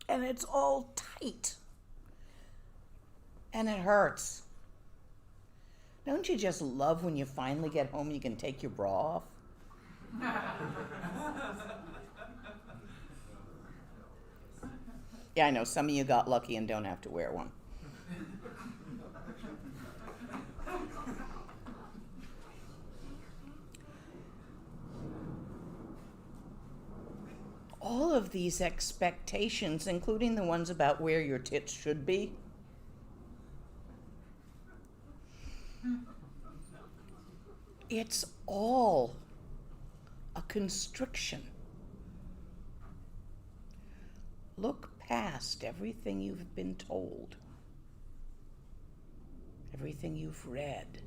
And it's all tight. And it hurts. Don't you just love when you finally get home and you can take your bra off? Yeah, I know, some of you got lucky and don't have to wear one. All of these expectations, including the ones about where your tits should be, it's all a constriction. Look past everything you've been told, everything you've read,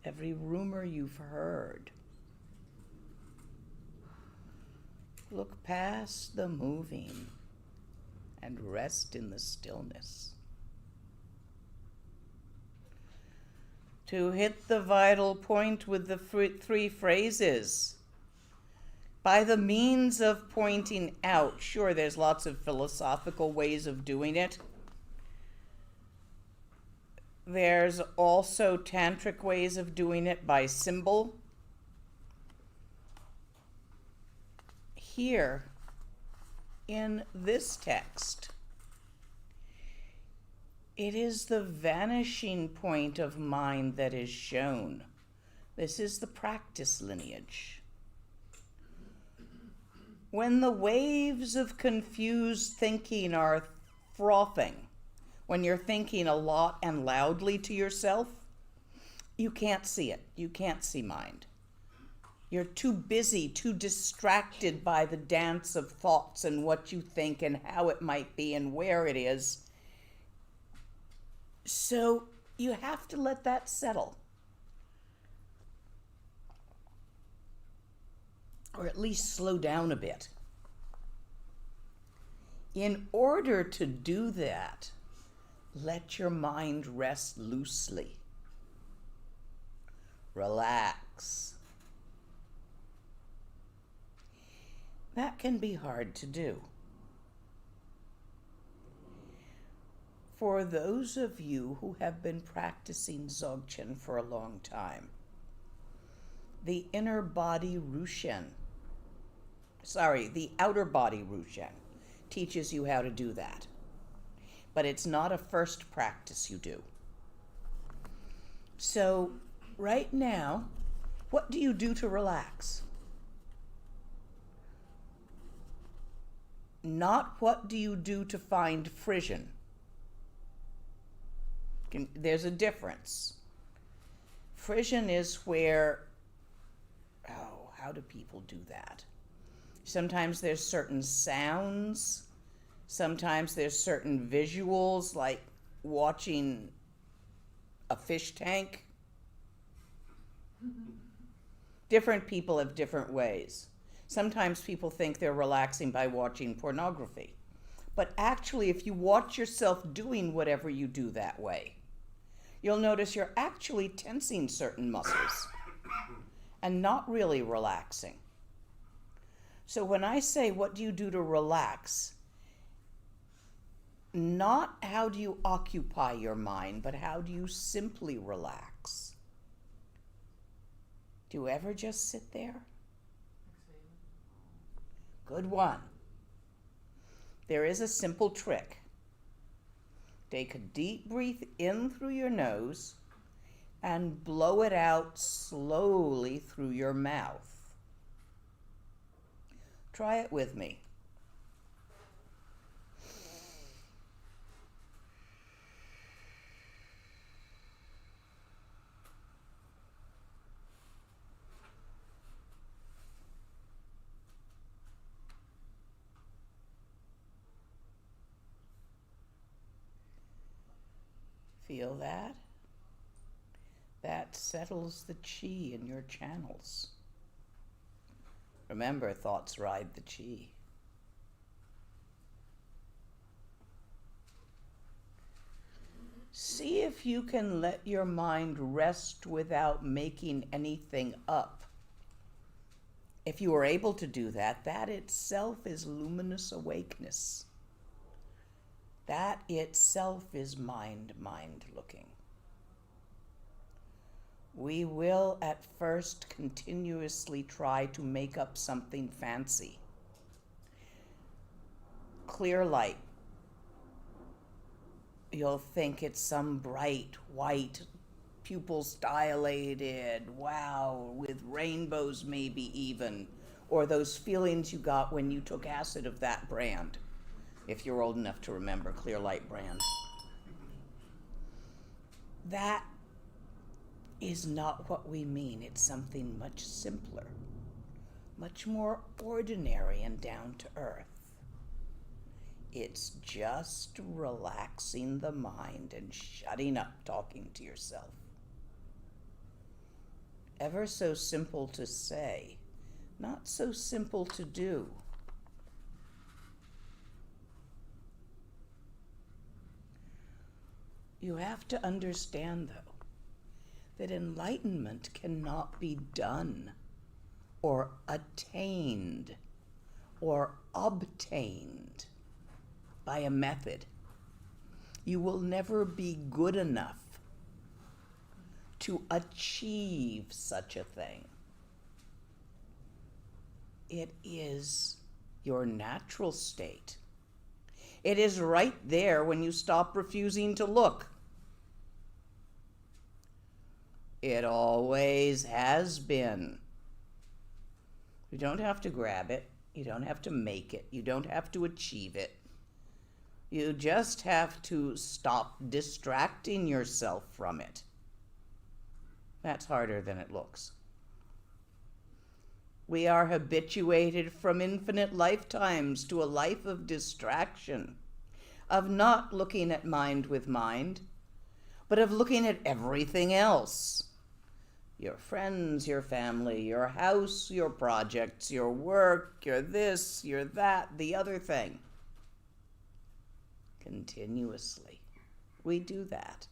every rumor you've heard. Look past the moving and rest in the stillness. To hit the vital point with the 3 phrases. By the means of pointing out, sure, there's lots of philosophical ways of doing it. There's also tantric ways of doing it by symbol. Here, in this text, it is the vanishing point of mind that is shown. This is the practice lineage. When the waves of confused thinking are frothing, when you're thinking a lot and loudly to yourself, you can't see it. You can't see mind. You're too busy, too distracted by the dance of thoughts and what you think and how it might be and where it is. So you have to let that settle. Or at least slow down a bit. In order to do that, let your mind rest loosely. Relax. That can be hard to do. For those of you who have been practicing Dzogchen for a long time, the outer body Rushen teaches you how to do that. But it's not a first practice you do. So right now, what do you do to relax? Not what do you do to find frisson. There's a difference. Frisson is where, how do people do that? Sometimes there's certain sounds. Sometimes there's certain visuals, like watching a fish tank. Different people have different ways. Sometimes people think they're relaxing by watching pornography. But actually, if you watch yourself doing whatever you do that way, you'll notice you're actually tensing certain muscles and not really relaxing. So when I say, what do you do to relax? Not how do you occupy your mind, but how do you simply relax? Do you ever just sit there? Good one. There is a simple trick. Take a deep breath in through your nose and blow it out slowly through your mouth. Try it with me. Feel that? That settles the chi in your channels. Remember, thoughts ride the chi. See if you can let your mind rest without making anything up. If you are able to do that, that itself is luminous awakeness. That itself is mind looking. We will at first continuously try to make up something fancy. Clear light. You'll think it's some bright white, pupils dilated, wow, with rainbows maybe even, or those feelings you got when you took acid of that brand. If you're old enough to remember Clear Light brand. That is not what we mean. It's something much simpler, much more ordinary and down to earth. It's just relaxing the mind and shutting up talking to yourself. Ever so simple to say, not so simple to do. You have to understand, though, that enlightenment cannot be done or attained or obtained by a method. You will never be good enough to achieve such a thing. It is your natural state. It is right there when you stop refusing to look. It always has been. You don't have to grab it. You don't have to make it. You don't have to achieve it. You just have to stop distracting yourself from it. That's harder than it looks. We are habituated from infinite lifetimes to a life of distraction, of not looking at mind with mind, but of looking at everything else. Your friends, your family, your house, your projects, your work, your this, your that, the other thing. Continuously. We do that.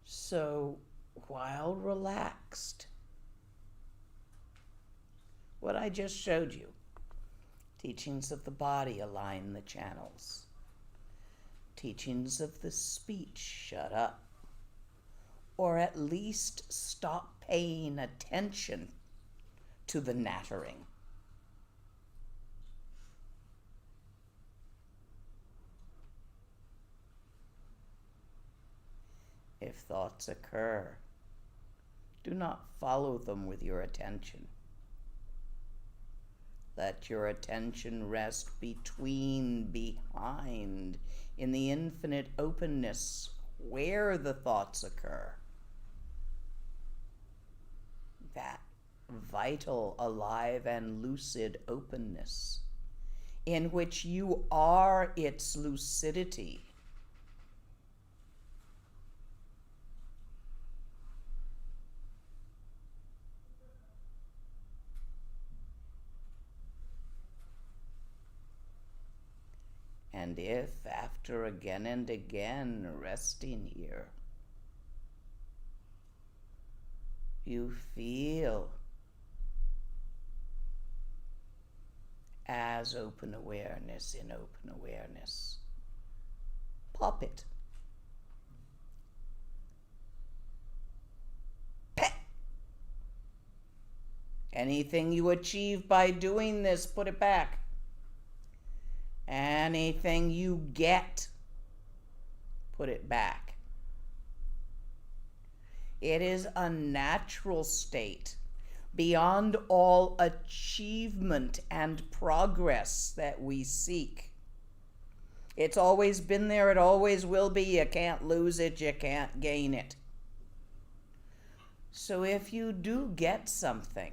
So, while relaxed, what I just showed you, teachings of the body align the channels. Teachings of the speech shut up. Or at least stop paying attention to the nattering. If thoughts occur, do not follow them with your attention. Let your attention rest between, behind, in the infinite openness where the thoughts occur. That vital, alive, and lucid openness in which you are its lucidity. And if, after again and again resting here, you feel as open awareness in open awareness, pop it. Pet. Anything you achieve by doing this, put it back. Anything you get, put it back. It is a natural state beyond all achievement and progress that we seek. It's always been there, it always will be. You can't lose it, you can't gain it. So if you do get something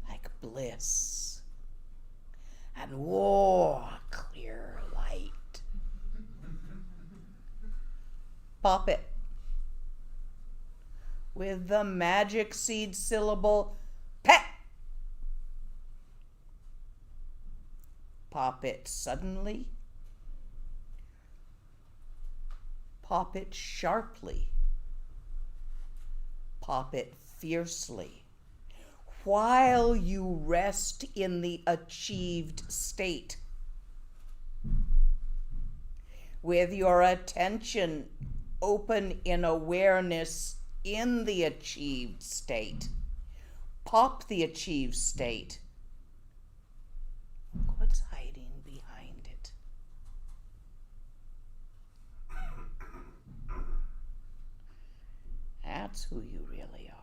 like bliss, and clear light, pop it with the magic seed syllable pet. Pop it suddenly, pop it sharply, pop it fiercely, while you rest in the achieved state, with your attention open in awareness in the achieved state. Pop the achieved state. What's hiding behind it? That's who you really are.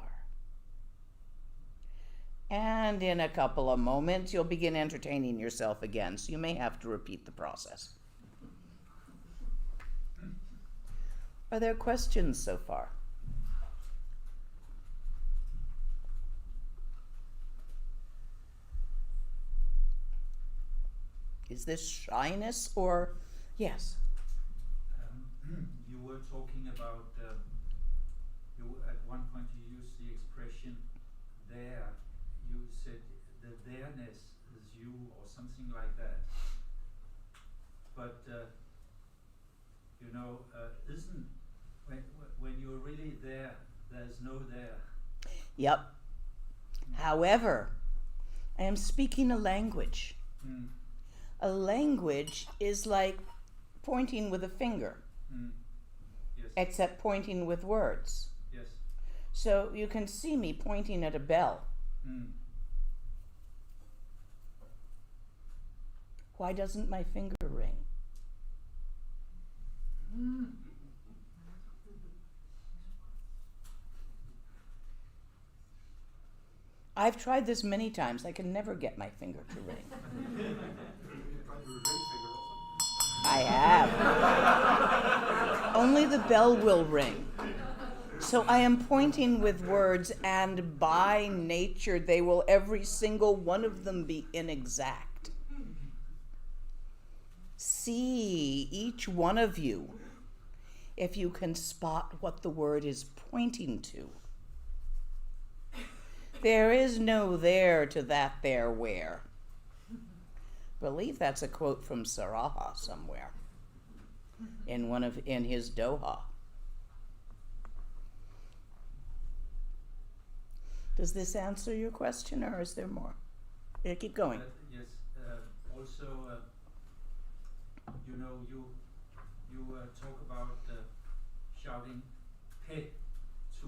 And in a couple of moments, you'll begin entertaining yourself again, so you may have to repeat the process. Are there questions so far? Is this shyness or yes? You were talking about, at one point you used the expression there. You said the there-ness is you or something like that. But, isn't, when you're really there, there's no there. Yep. However, I am speaking a language. A language is like pointing with a finger, Yes. except pointing with words. Yes. So you can see me pointing at a bell. Why doesn't my finger ring? I've tried this many times. I can never get my finger to ring. I have. Only the bell will ring. So I am pointing with words, and by nature they will, every single one of them, be inexact. See, each one of you, if you can spot what the word is pointing to. There is no there to that there where. I believe that's a quote from Saraha somewhere in his Doha. Does this answer your question, or is there more? Yeah, keep going. Yes. Also, you talk about shouting "pe" to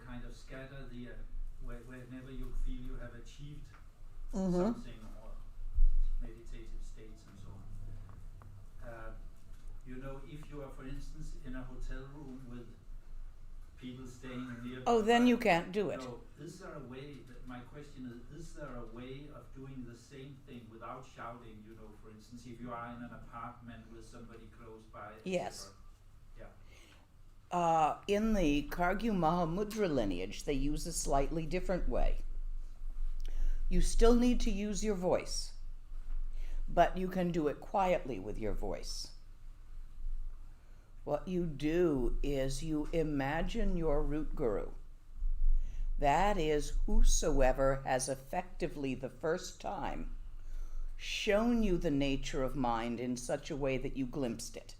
kind of scatter the whenever you feel you have achieved something or meditative states and so on. If you are, for instance, in a hotel room with people staying near. Oh, then you can't do it. No, is there a way? My question is there a way of doing the same thing without shouting? For instance, if you are in an apartment with somebody close by. Yes. Yeah. In the Kargyu Mahamudra lineage, they use a slightly different way. You still need to use your voice, but you can do it quietly with your voice. What you do is you imagine your root guru. That is whosoever has effectively the first time shown you the nature of mind in such a way that you glimpsed it.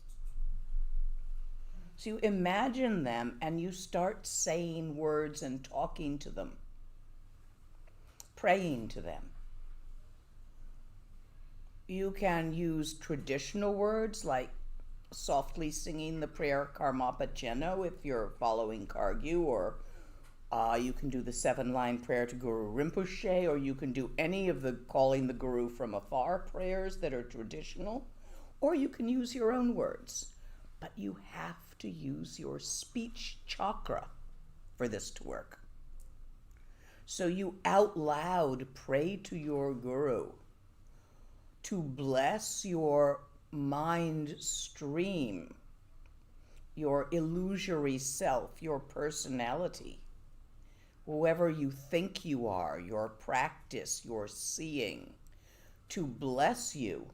So you imagine them and you start saying words and talking to them, praying to them. You can use traditional words like softly singing the prayer Karmapa if you're following Kargyu, or you can do the 7-line prayer to Guru Rinpoche, or you can do any of the calling the Guru from afar prayers that are traditional, or you can use your own words. But you have to use your speech chakra for this to work. So you out loud pray to your Guru to bless your mind stream, your illusory self, your personality, whoever you think you are, your practice, your seeing, to bless you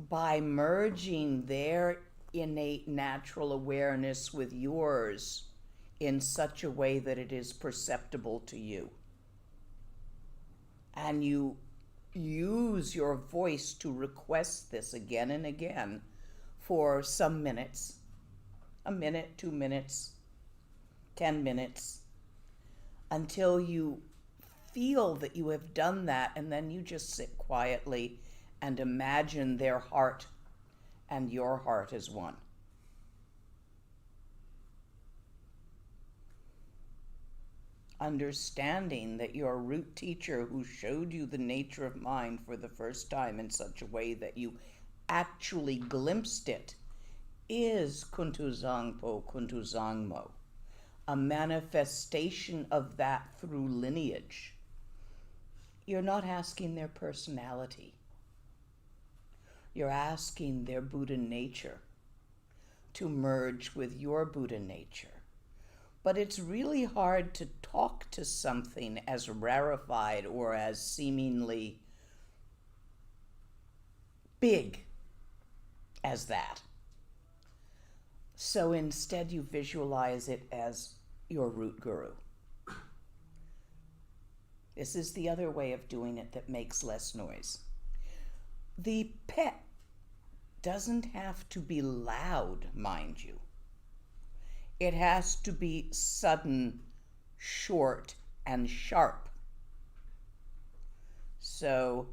by merging their innate natural awareness with yours in such a way that it is perceptible to you. And you use your voice to request this again and again for some minutes, a minute, 2 minutes, 10 minutes, until you feel that you have done that, and then you just sit quietly and imagine their heart and your heart as one. Understanding that your root teacher who showed you the nature of mind for the first time in such a way that you actually glimpsed it is Kuntuzangpo Kuntuzangmo, a manifestation of that through lineage. You're not asking their personality. You're asking their Buddha nature to merge with your Buddha nature. But it's really hard to talk to something as rarefied or as seemingly big as that. So instead you visualize it as your root guru. This is the other way of doing it that makes less noise. The pet doesn't have to be loud, mind you. It has to be sudden, short, and sharp. So,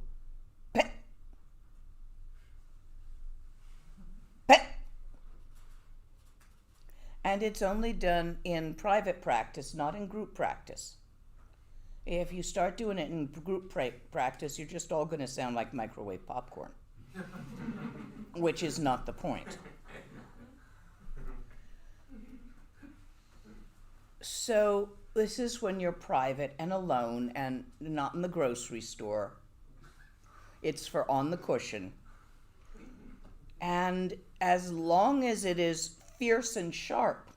pet, pet. And it's only done in private practice, not in group practice. If you start doing it in group practice, you're just all going to sound like microwave popcorn, which is not the point. So this is when you're private and alone and not in the grocery store. It's for on the cushion. And as long as it is fierce and sharp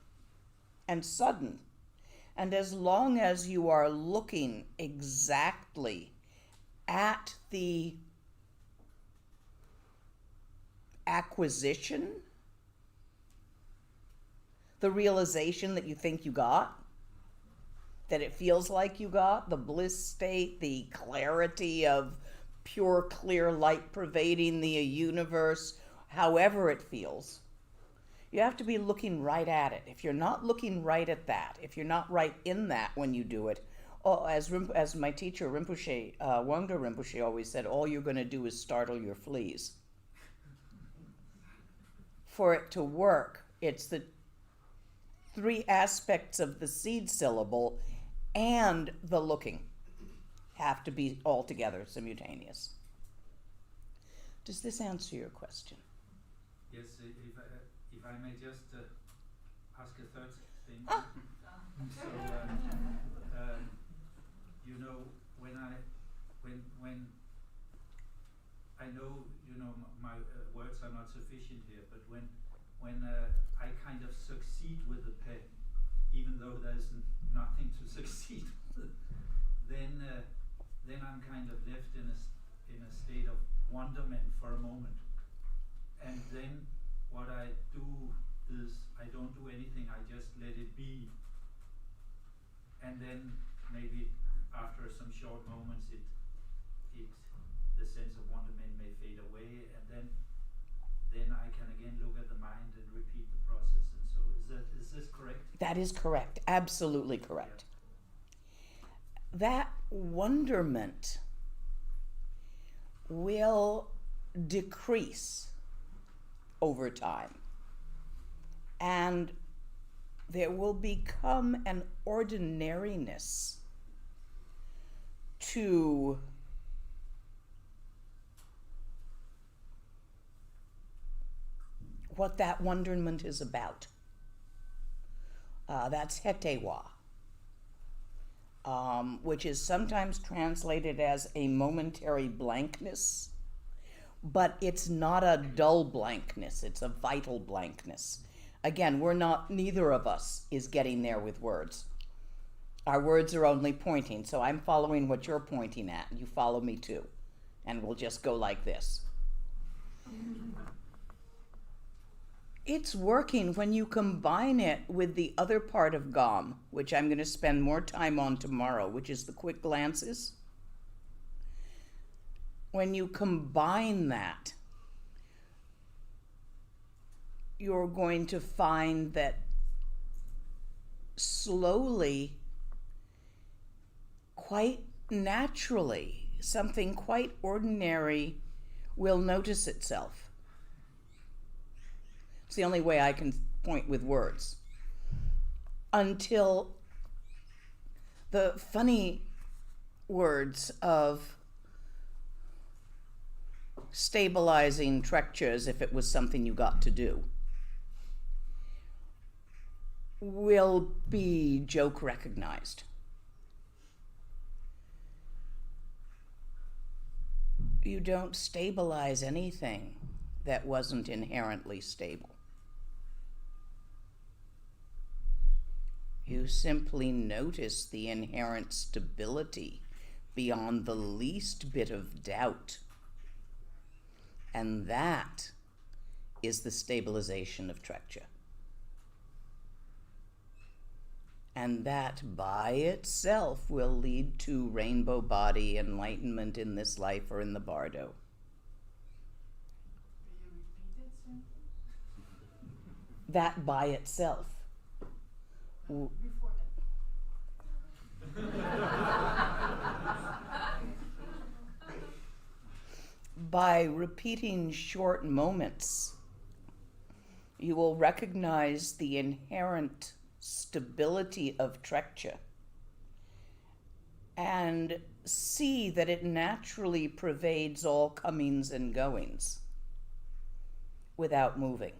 and sudden, and as long as you are looking exactly at the acquisition, the realization that you think you got, that it feels like you got, the bliss state, the clarity of pure, clear light pervading the universe, however it feels, you have to be looking right at it. If you're not looking right at that, if you're not right in that when you do it, as my teacher Rinpoche, Wangdo Rinpoche always said, all you're going to do is startle your fleas. For it to work, it's the 3 aspects of the seed syllable and the looking have to be all together, simultaneous. Does this answer your question? Yes, if I may just ask a third thing. So, you know, when I know, you know, my words are not sufficient here, but when I kind of succeed with the pen, even though there's nothing to succeed with, then I'm kind of left in a state of wonderment for a moment. And then what I do is I don't do anything, I just let it be. And then maybe after some short moments the sense of wonderment may fade away, and then I can again look at the mind and repeat the process. And so is this correct? That is correct, absolutely correct. That wonderment will decrease over time, and there will become an ordinariness to what that wonderment is about. That's hetewa, which is sometimes translated as a momentary blankness, but it's not a dull blankness, it's a vital blankness. Again, neither of us is getting there with words. Our words are only pointing, so I'm following what you're pointing at, you follow me too, and we'll just go like this. It's working when you combine it with the other part of GOM, which I'm going to spend more time on tomorrow, which is the quick glances. When you combine that, you're going to find that slowly, quite naturally, something quite ordinary will notice itself. It's the only way I can point with words. Until the funny words of stabilizing trekchö as if it was something you got to do will be joke recognized. You don't stabilize anything that wasn't inherently stable. You simply notice the inherent stability beyond the least bit of doubt. And that is the stabilization of trekchö. And that by itself will lead to rainbow body enlightenment in this life or in the bardo. Will you repeat it simply? That by itself. Before that. By repeating short moments, you will recognize the inherent stability of trekchö and see that it naturally pervades all comings and goings without moving.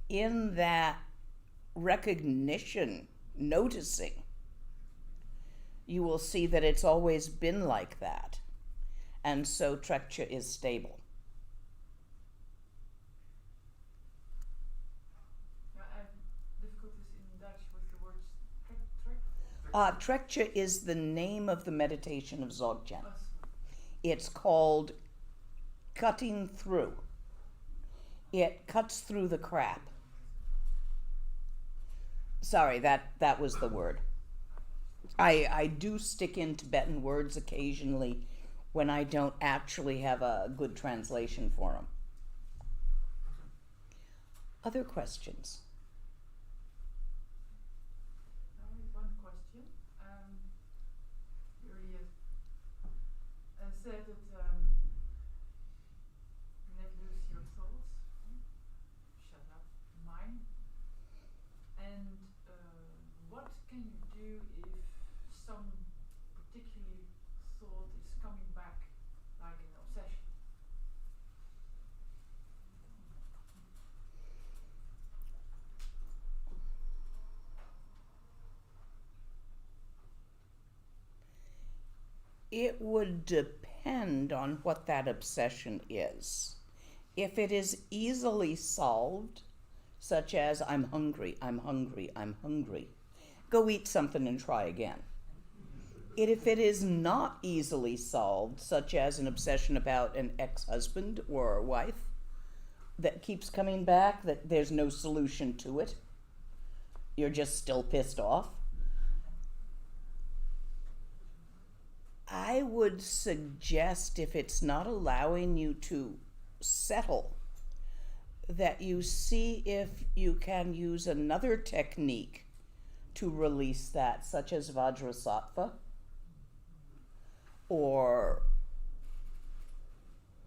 In that recognition, noticing, you will see that it's always been like that, and so trekchö is stable. Yeah, I have difficulties in Dutch with the words trek. Trekchö is the name of the meditation of Dzogchen. Oh, It's called cutting through. It cuts through the crap. Sorry, that was the word. I do stick in Tibetan words occasionally when I don't actually have a good translation for them. Other questions? Only one question. You already said that let loose your thoughts, shut up mind. And what can you do if some particular thought is coming back like an obsession? It would depend on what that obsession is. If it is easily solved, such as I'm hungry, I'm hungry, I'm hungry, go eat something and try again. If it is not easily solved, such as an obsession about an ex-husband or wife that keeps coming back, that there's no solution to it, you're just still pissed off, I would suggest, if it's not allowing you to settle, that you see if you can use another technique to release that, such as Vadrasatfa, or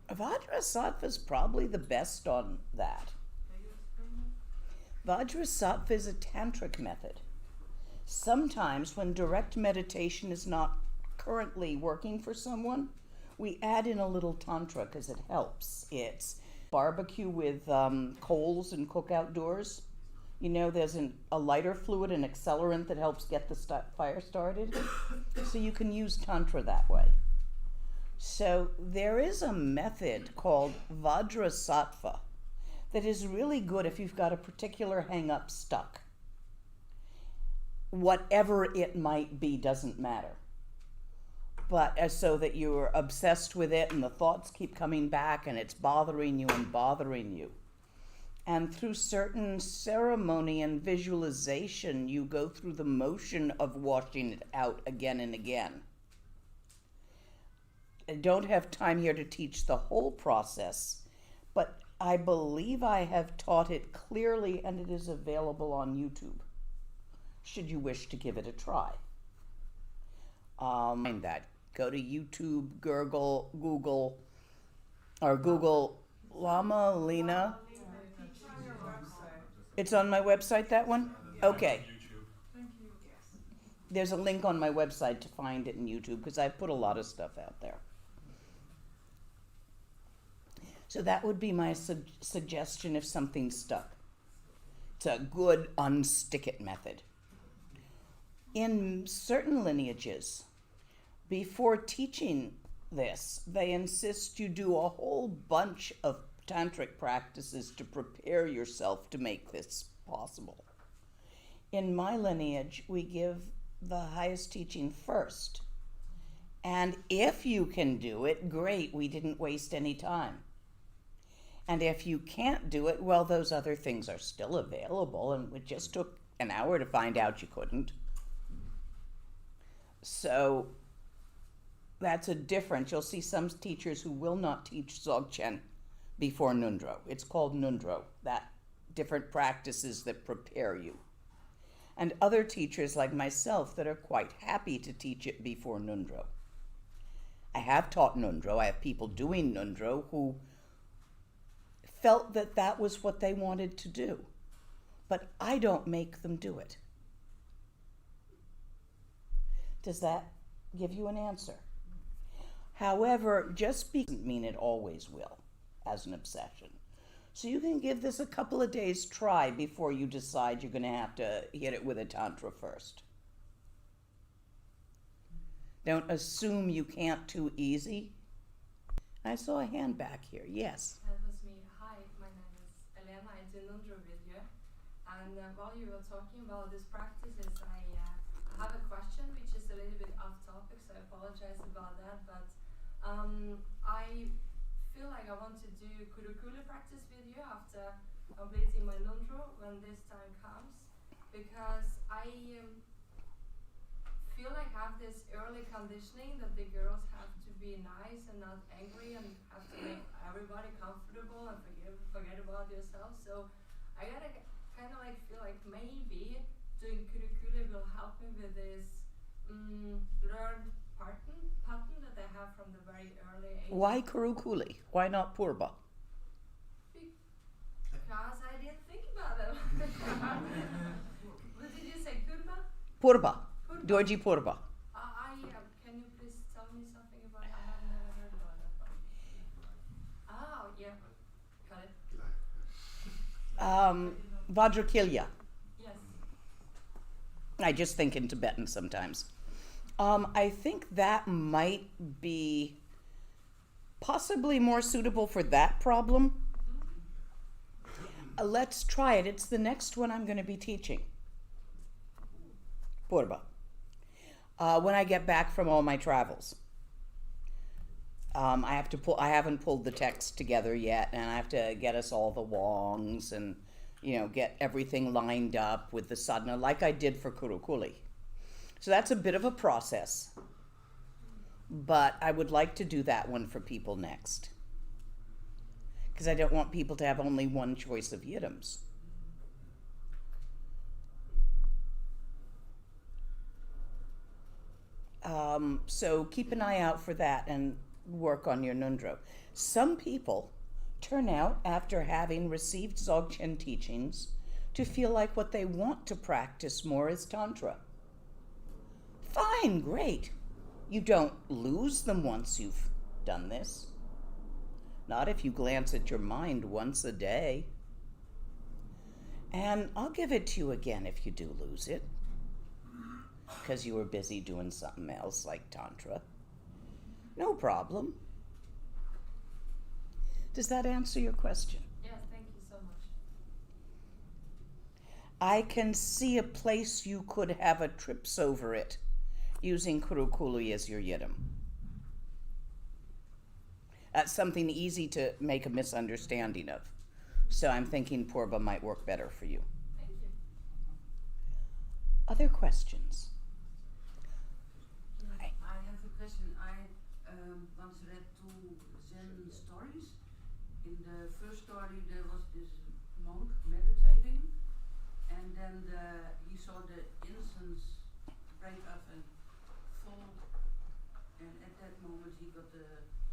Vadrasatfa is probably the best on that. Vadrasatfa is a tantric method. Sometimes when direct meditation is not currently working for someone, we add in a little tantra because it helps. It's barbecue with coals and cook outdoors. You know, there's a lighter fluid, an accelerant that helps get the fire started. So you can use tantra that way. So there is a method called Vadrasatfa that is really good if you've got a particular hang-up stuck. Whatever it might be doesn't matter. But so that you're obsessed with it and the thoughts keep coming back and it's bothering you and bothering you. And through certain ceremony and visualization, you go through the motion of washing it out again and again. I don't have time here to teach the whole process, but I believe I have taught it clearly and it is available on YouTube, should you wish to give it a try. Find that. Go to YouTube, Google Lama Lena. It's on my website, that one? Okay. There's a link on my website to find it in YouTube because I put a lot of stuff out there. So that would be my suggestion if something's stuck. It's a good unstick it method. In certain lineages, before teaching this, they insist you do a whole bunch of tantric practices to prepare yourself to make this possible. In my lineage, we give the highest teaching first. And if you can do it, great, we didn't waste any time. And if you can't do it, well, those other things are still available, and it just took an hour to find out you couldn't. So that's a difference. You'll see some teachers who will not teach Dzogchen before Nundro. It's called Nundro, that different practices that prepare you. And other teachers like myself that are quite happy to teach it before Nundro. I have taught Nundro. I have people doing Nundro who felt that that was what they wanted to do. But I don't make them do it. Does that give you an answer? However, just doesn't mean it always will as an obsession. So you can give this a couple of days try before you decide you're going to have to hit it with a tantra first. Don't assume you can't too easy. I saw a hand back here. Yes. That was me. Hi, my name is Elena. I did Nundro video. And while you were talking about these practices, I have a question which is a little bit off topic, so I apologize about that. But I feel like I want to do Kurukula practice video after completing my Nundro when this time comes, because I feel like I have this early conditioning that the girls have to be nice and not angry and have to make everybody comfortable and forget about yourself. So I gotta kind of like feel like maybe doing Kurukula will help me with this learned pattern that I have from the very early age. Why Kurukuli? Why not Purba? Because I didn't think about it. What did you say, Kurba? Purba. Dorje Purba. Can you please tell me something about it? I have never heard about that one. Oh, yeah. Got it. Vajrakilya. Yes. I just think in Tibetan sometimes. I think that might be possibly more suitable for that problem. Let's try it. It's the next one I'm going to be teaching. Purba. When I get back from all my travels. I haven't pulled the text together yet, and I have to get us all the wongs and, get everything lined up with the sadhana like I did for Kurukuli. So that's a bit of a process, but I would like to do that one for people next, because I don't want people to have only one choice of yidams. So keep an eye out for that and work on your nundro. Some people turn out, after having received Dzogchen teachings, to feel like what they want to practice more is Tantra. Fine, great. You don't lose them once you've done this. Not if you glance at your mind once a day. And I'll give it to you again if you do lose it, because you were busy doing something else like Tantra. No problem. Does that answer your question? Yes, thank you so much. I can see a place you could have a trips over it using Kurukuli as your yidam. That's something easy to make a misunderstanding of. So I'm thinking Purba might work better for you. Thank you. Other questions? I have a question. I once read two Zen stories. In the first story, there was this monk meditating, and then he saw the incense break up and fall, and at that moment he got the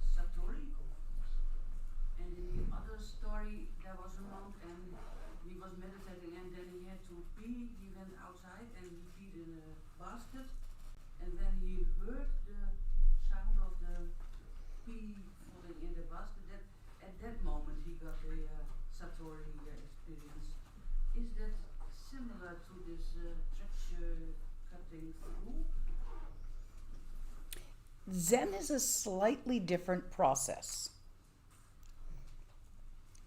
satori. And in the other story, there was a monk and he was meditating, and then he had to pee. He went outside and he peed in a basket, and then he heard the sound of the pee falling in the basket. At that moment he got the satori experience. Is that similar to this trekchö cutting through? Zen is a slightly different process.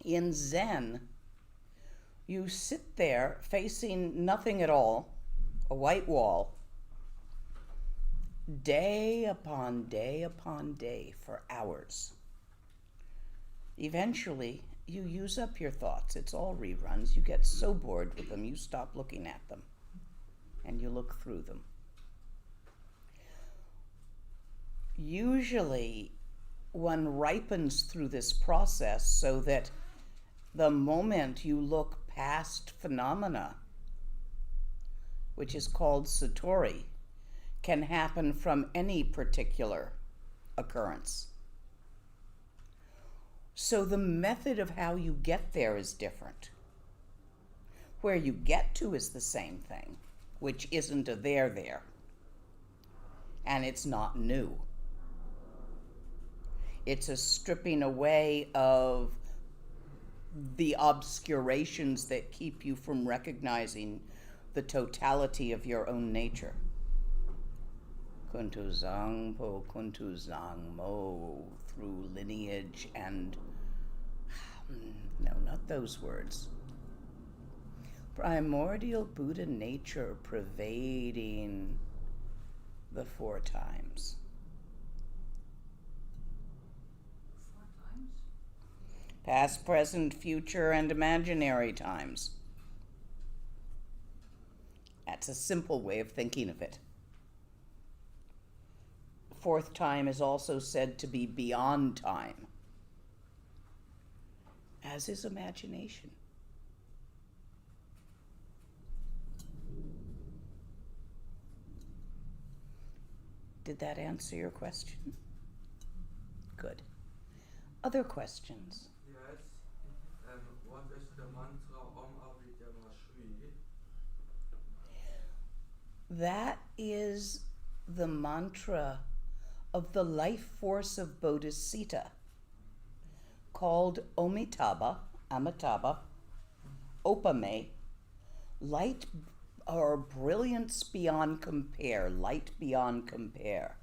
In Zen, you sit there facing nothing at all, a white wall, day upon day upon day for hours. Eventually, you use up your thoughts. It's all reruns. You get so bored with them, you stop looking at them, and you look through them. Usually, one ripens through this process so that the moment you look past phenomena, which is called satori, can happen from any particular occurrence. So the method of how you get there is different. Where you get to is the same thing, which isn't a there. And it's not new. It's a stripping away of the obscurations that keep you from recognizing the totality of your own nature. Kuntu Zangpo, Kuntu Zangmo, through lineage and, no, not those words. Primordial Buddha nature pervading the 4 times. 4 times? Past, present, future, and imaginary times. That's a simple way of thinking of it. 4th time is also said to be beyond time, as is imagination. Did that answer your question? Good. Other questions? Yes. What is the mantra Om Avidya Mashrī? That is the mantra of the life force of Bodhicitta, called Amitabha, Opame, light or brilliance beyond compare, light beyond compare.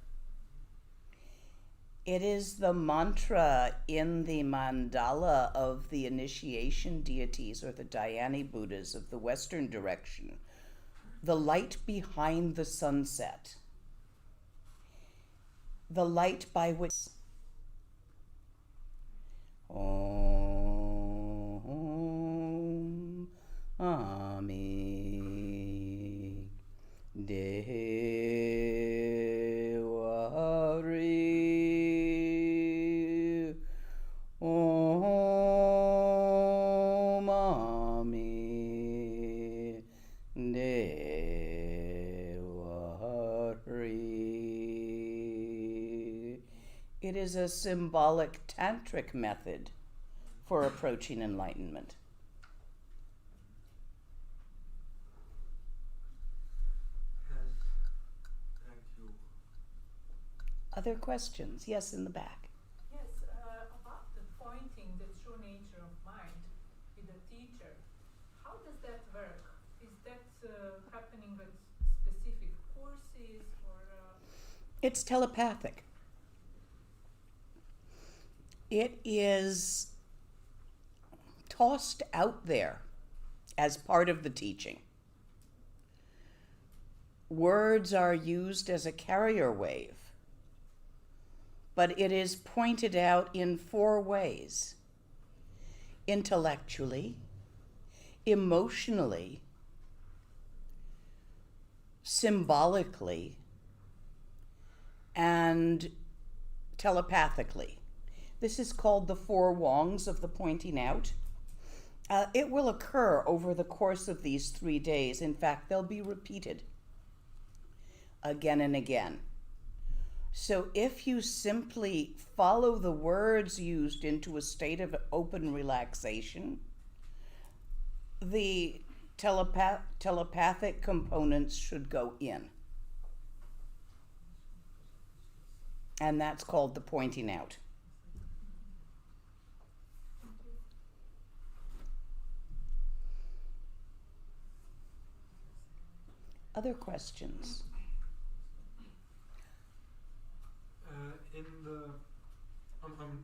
It is the mantra in the mandala of the initiation deities, or the Dhyani Buddhas of the Western direction, the light behind the sunset. the light by which Om Ami Devari Om Ami Devari. It is a symbolic tantric method for approaching enlightenment. Thank you. Other questions? Yes, in the back. Yes, about the pointing the true nature of mind with the teacher. How does that work? Is that happening with specific courses or? It's telepathic. It is tossed out there as part of the teaching. Words are used as a carrier wave, but it is pointed out in 4 ways: intellectually, emotionally, symbolically, and telepathically. This is called the 4 wongs of the pointing out. It will occur over the course of these 3 days. In fact, they'll be repeated again and again. So if you simply follow the words used into a state of open relaxation, the telepathic components should go in. And that's called the pointing out. Other questions?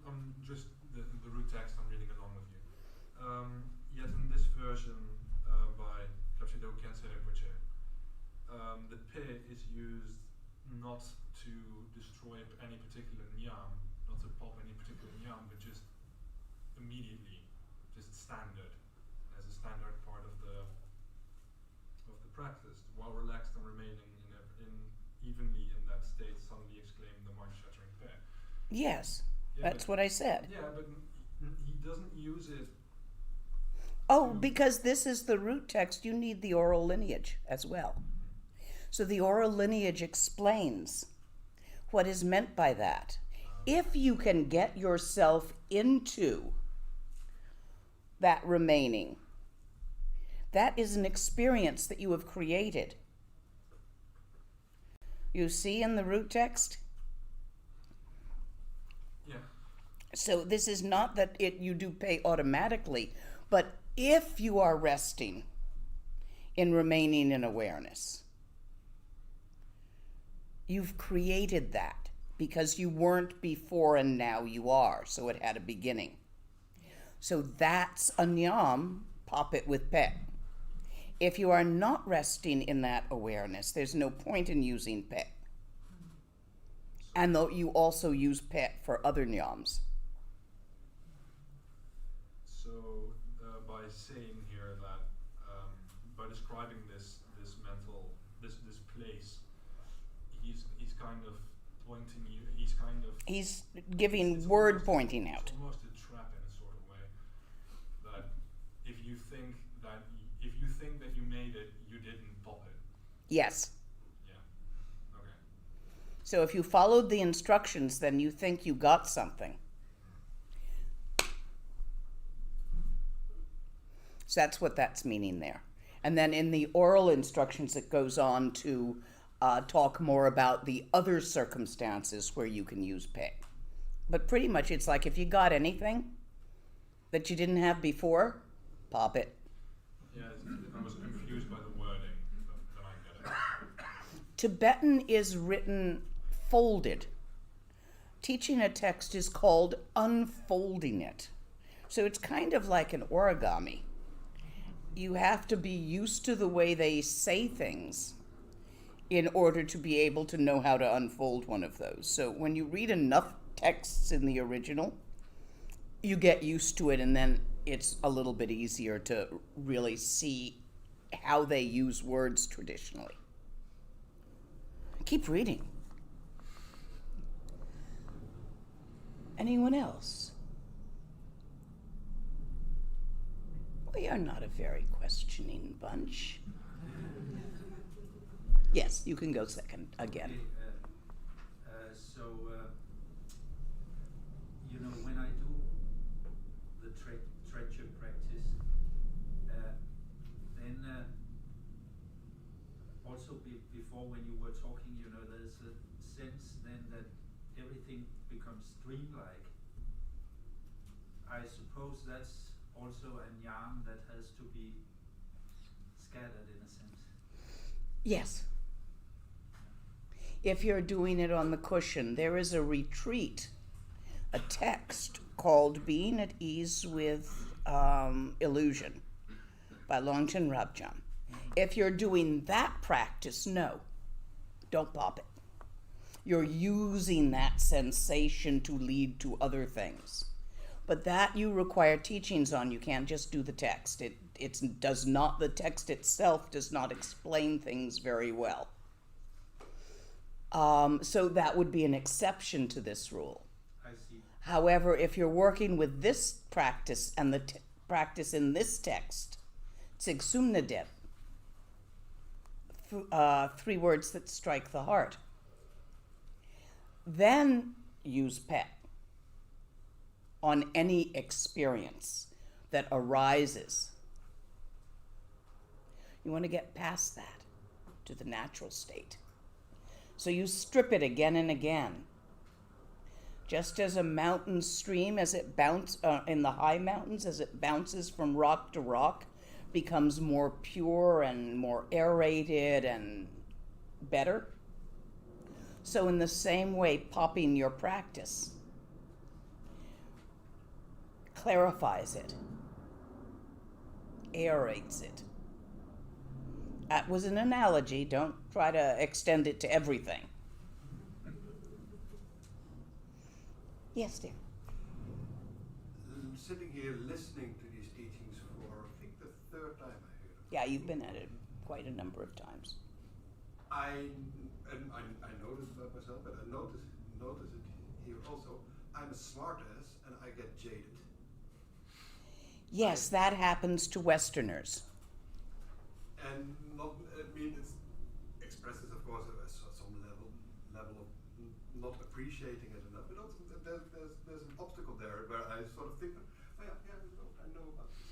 I'm just the root text. I'm reading along with you. Yet in this version by Dzogchen Rinpoche, the pith is used not to destroy any particular nyam, not to pop any particular nyam, but just immediately, just standard, as a standard part of the practice, while relaxed and remaining evenly in that state, suddenly exclaim the mind-shattering pith. Yes, Yeah, that's what I said. Yeah, but he doesn't use it. Oh, because this is the root text, you need the oral lineage as well. So the oral lineage explains what is meant by that. If you can get yourself into that remaining, that is an experience that you have created. You see in the root text? Yeah. So this is not that you do pay automatically, but if you are resting in remaining in awareness, you've created that because you weren't before and now you are, so it had a beginning. So that's a nyam, pop it with pith. If you are not resting in that awareness, there's no point in using pith. And though you also use pith for other nyams. So by saying here that, by describing this mental, this place, he's kind of pointing you, he's giving word pointing out. It's almost a trap in a sort of way, that if you think that you made it, you didn't pop it. Yes. Yeah. Okay. So if you followed the instructions, then you think you got something. So that's what that's meaning there. And then in the oral instructions, it goes on to talk more about the other circumstances where you can use pith. But pretty much it's like if you got anything that you didn't have before, pop it. Yeah, I was confused by the wording, but then I get it. Tibetan is written folded. Teaching a text is called unfolding it. So it's kind of like an origami. You have to be used to the way they say things in order to be able to know how to unfold one of those. So when you read enough texts in the original, you get used to it, and then it's a little bit easier to really see how they use words traditionally. Keep reading. Anyone else? We are not a very questioning bunch. Yes, you can go second again. You know, when I do the trekchö practice, then also before when you were talking, you know, there's a sense then that everything becomes dreamlike. I suppose that's also a yarn that has to be scattered in a sense. Yes. If you're doing it on the cushion, there is a retreat, a text called Being at Ease with Illusion by Longchen Rabjan. If you're doing that practice, no, don't pop it. You're using that sensation to lead to other things. But that you require teachings on. You can't just do the text. The text itself does not explain things very well. So that would be an exception to this rule. I see. However, if you're working with this practice and the practice in this text, Tsegsumnadet, 3 words that strike the heart, then use pet on any experience that arises. You want to get past that to the natural state. So you strip it again and again. Just as a mountain stream, as it in the high mountains, as it bounces from rock to rock, becomes more pure and more aerated and better. So in the same way, popping your practice clarifies it, aerates it. That was an analogy. Don't try to extend it to everything. Yes, dear. I'm sitting here listening to these teachings for, I think, the 3rd time I heard them. Yeah, you've been at it quite a number of times. I noticed about myself, but I notice it here also. I'm a smartass and I get jaded. Yes, that happens to Westerners. And it expresses, of course, some level of not appreciating it enough. But also there's an obstacle there where I sort of think, oh yeah, I know about this.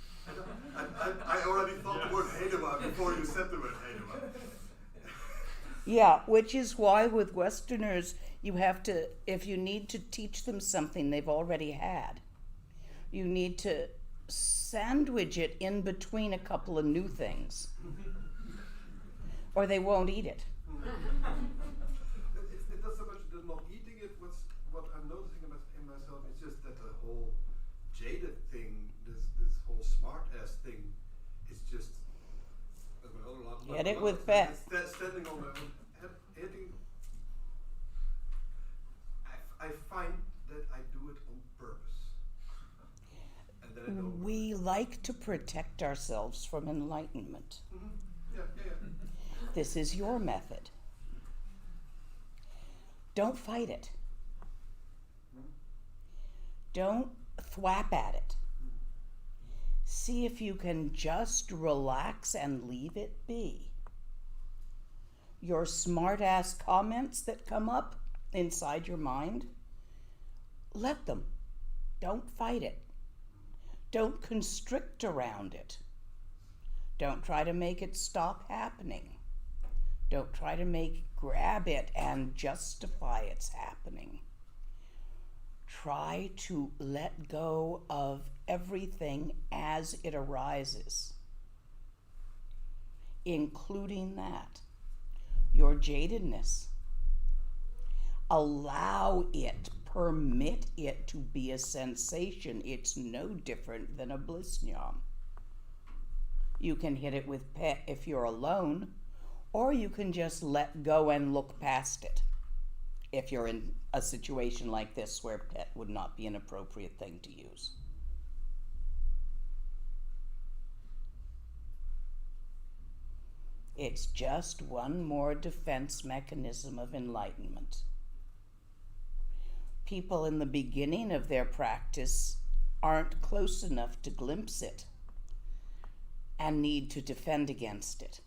I already thought the word Hedema before you said the word Hedema. Yeah, which is why with Westerners, you have to, if you need to teach them something they've already had, you need to sandwich it in between a couple of new things, or they won't eat it. It's not so much the not eating it. What I'm noticing in myself is just that the whole jaded thing, this whole smart ass thing, is just. Get it with Beth. Standing on my own, hitting. I find that I do it on purpose. And then I don't. We like to protect ourselves from enlightenment. Mm-hmm. Yeah. This is your method. Don't fight it. Don't thwap at it. See if you can just relax and leave it be. Your smart-ass comments that come up inside your mind, let them. Don't fight it. Don't constrict around it. Don't try to make it stop happening. Don't try to grab it and justify its happening. Try to let go of everything as it arises, including that, your jadedness. Allow it, permit it to be a sensation. It's no different than a bliss nyam. You can hit it with pet if you're alone, or you can just let go and look past it if you're in a situation like this where pit would not be an appropriate thing to use. It's just one more defense mechanism of enlightenment. People in the beginning of their practice aren't close enough to glimpse it and need to defend against it.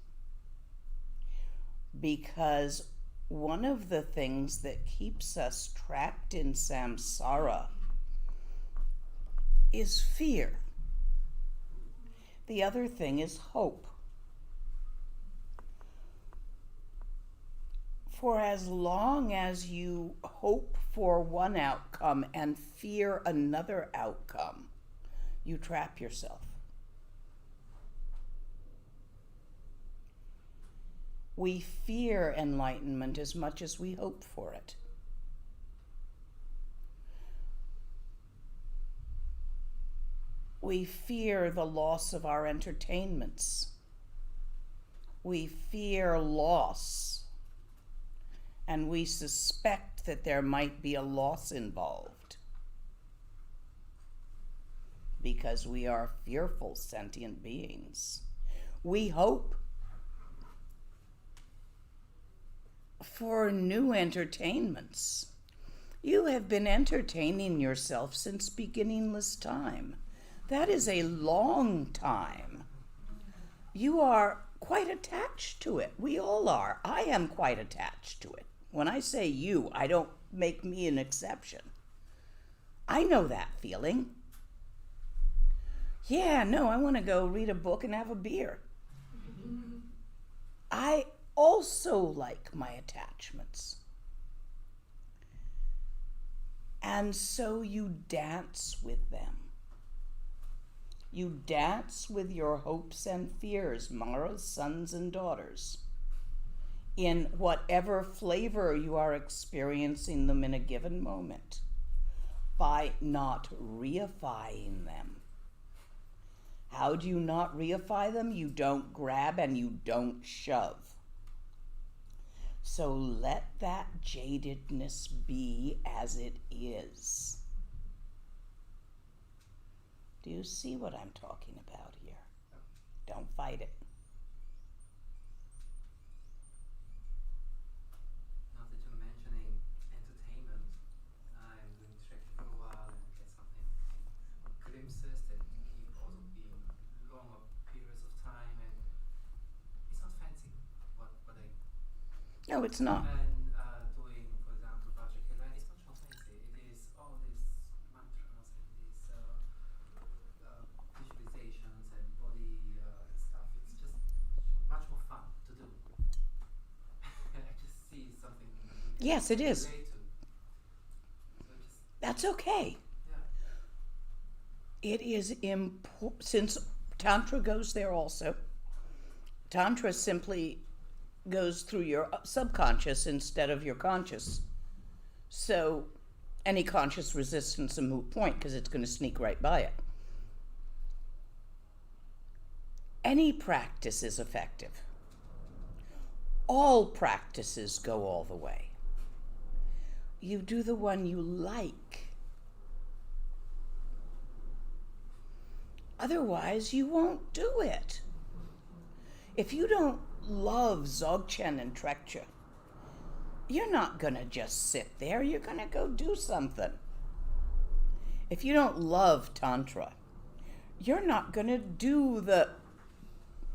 Because one of the things that keeps us trapped in samsara is fear. The other thing is hope. For as long as you hope for one outcome and fear another outcome, you trap yourself. We fear enlightenment as much as we hope for it. We fear the loss of our entertainments. We fear loss. And we suspect that there might be a loss involved because we are fearful sentient beings. We hope for new entertainments. You have been entertaining yourself since beginningless time. That is a long time. You are quite attached to it. We all are. I am quite attached to it. When I say you, I don't make me an exception. I know that feeling. Yeah, no, I want to go read a book and have a beer. I also like my attachments. And so you dance with them. You dance with your hopes and fears, Mara's sons and daughters, in whatever flavor you are experiencing them in a given moment, by not reifying them. How do you not reify them? You don't grab and you don't shove. So let that jadedness be as it is. Do you see what I'm talking about here? Don't fight it. Now that you're mentioning entertainment, I'm doing trekchö for a while and get something glimpses that keep also being longer periods of time, and it's not fancy what I No, it's not. and doing, for example, Vadrasatfa, it's much more fancy. It is all these mantras and these visualizations and body stuff. It's just much more fun to do. I just see something we can Yes, it is. relate to. So just, That's okay. yeah. It is important, since Tantra goes there also. Tantra simply goes through your subconscious instead of your conscious. So any conscious resistance is a moot point because it's going to sneak right by it. Any practice is effective. All practices go all the way. You do the one you like. Otherwise, you won't do it. If you don't love Dzogchen and trekchö, you're not going to just sit there. You're going to go do something. If you don't love Tantra, you're not going to do the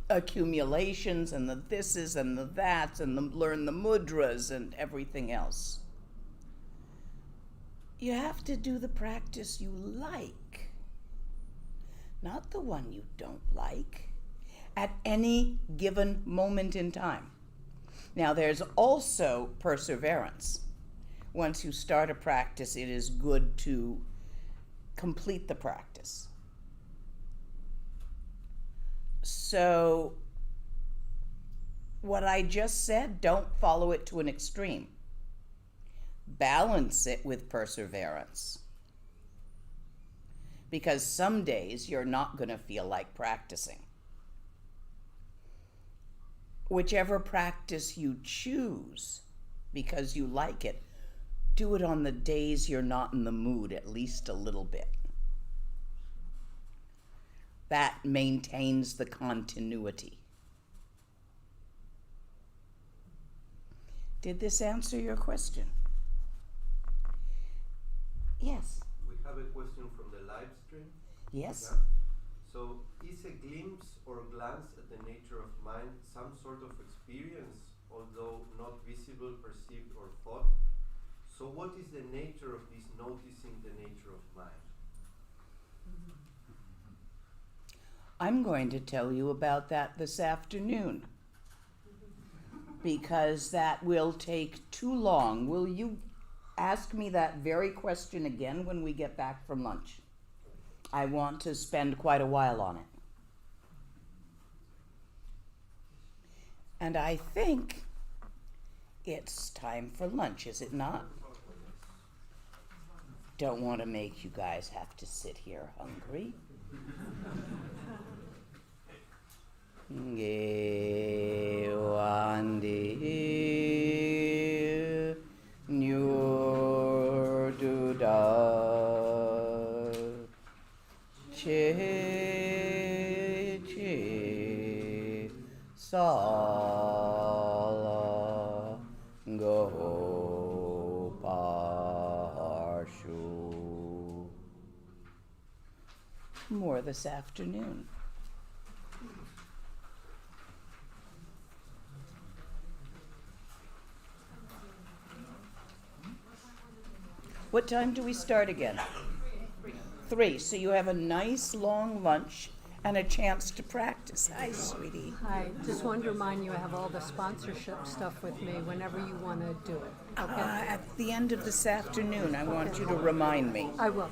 accumulations and the thises and the that's and learn the mudras and everything else. You have to do the practice you like, not the one you don't like, at any given moment in time. Now, there's also perseverance. Once you start a practice, it is good to complete the practice. So, what I just said, don't follow it to an extreme. Balance it with perseverance. Because some days you're not going to feel like practicing. whichever practice you choose because you like it, do it on the days you're not in the mood at least a little bit. That maintains the continuity. Did this answer your question? Yes. We have a question from the live stream. Yes. Yeah. So, is a glimpse or glance at the nature of mind some sort of experience, although not visible, perceived, or thought? So, what is the nature of this noticing the nature of mind? I'm going to tell you about that this afternoon, because that will take too long. Will you ask me that very question again when we get back from lunch? I want to spend quite a while on it. And I think it's time for lunch, is it not? Don't want to make you guys have to sit here hungry. Sala go parshu. More this afternoon. What time do we start again? 3. So you have a nice long lunch and a chance to practice. Hi, sweetie. I just want to remind you I have all the sponsorship stuff with me whenever you want to do it. Okay? At the end of this afternoon, I want you to remind me. I will.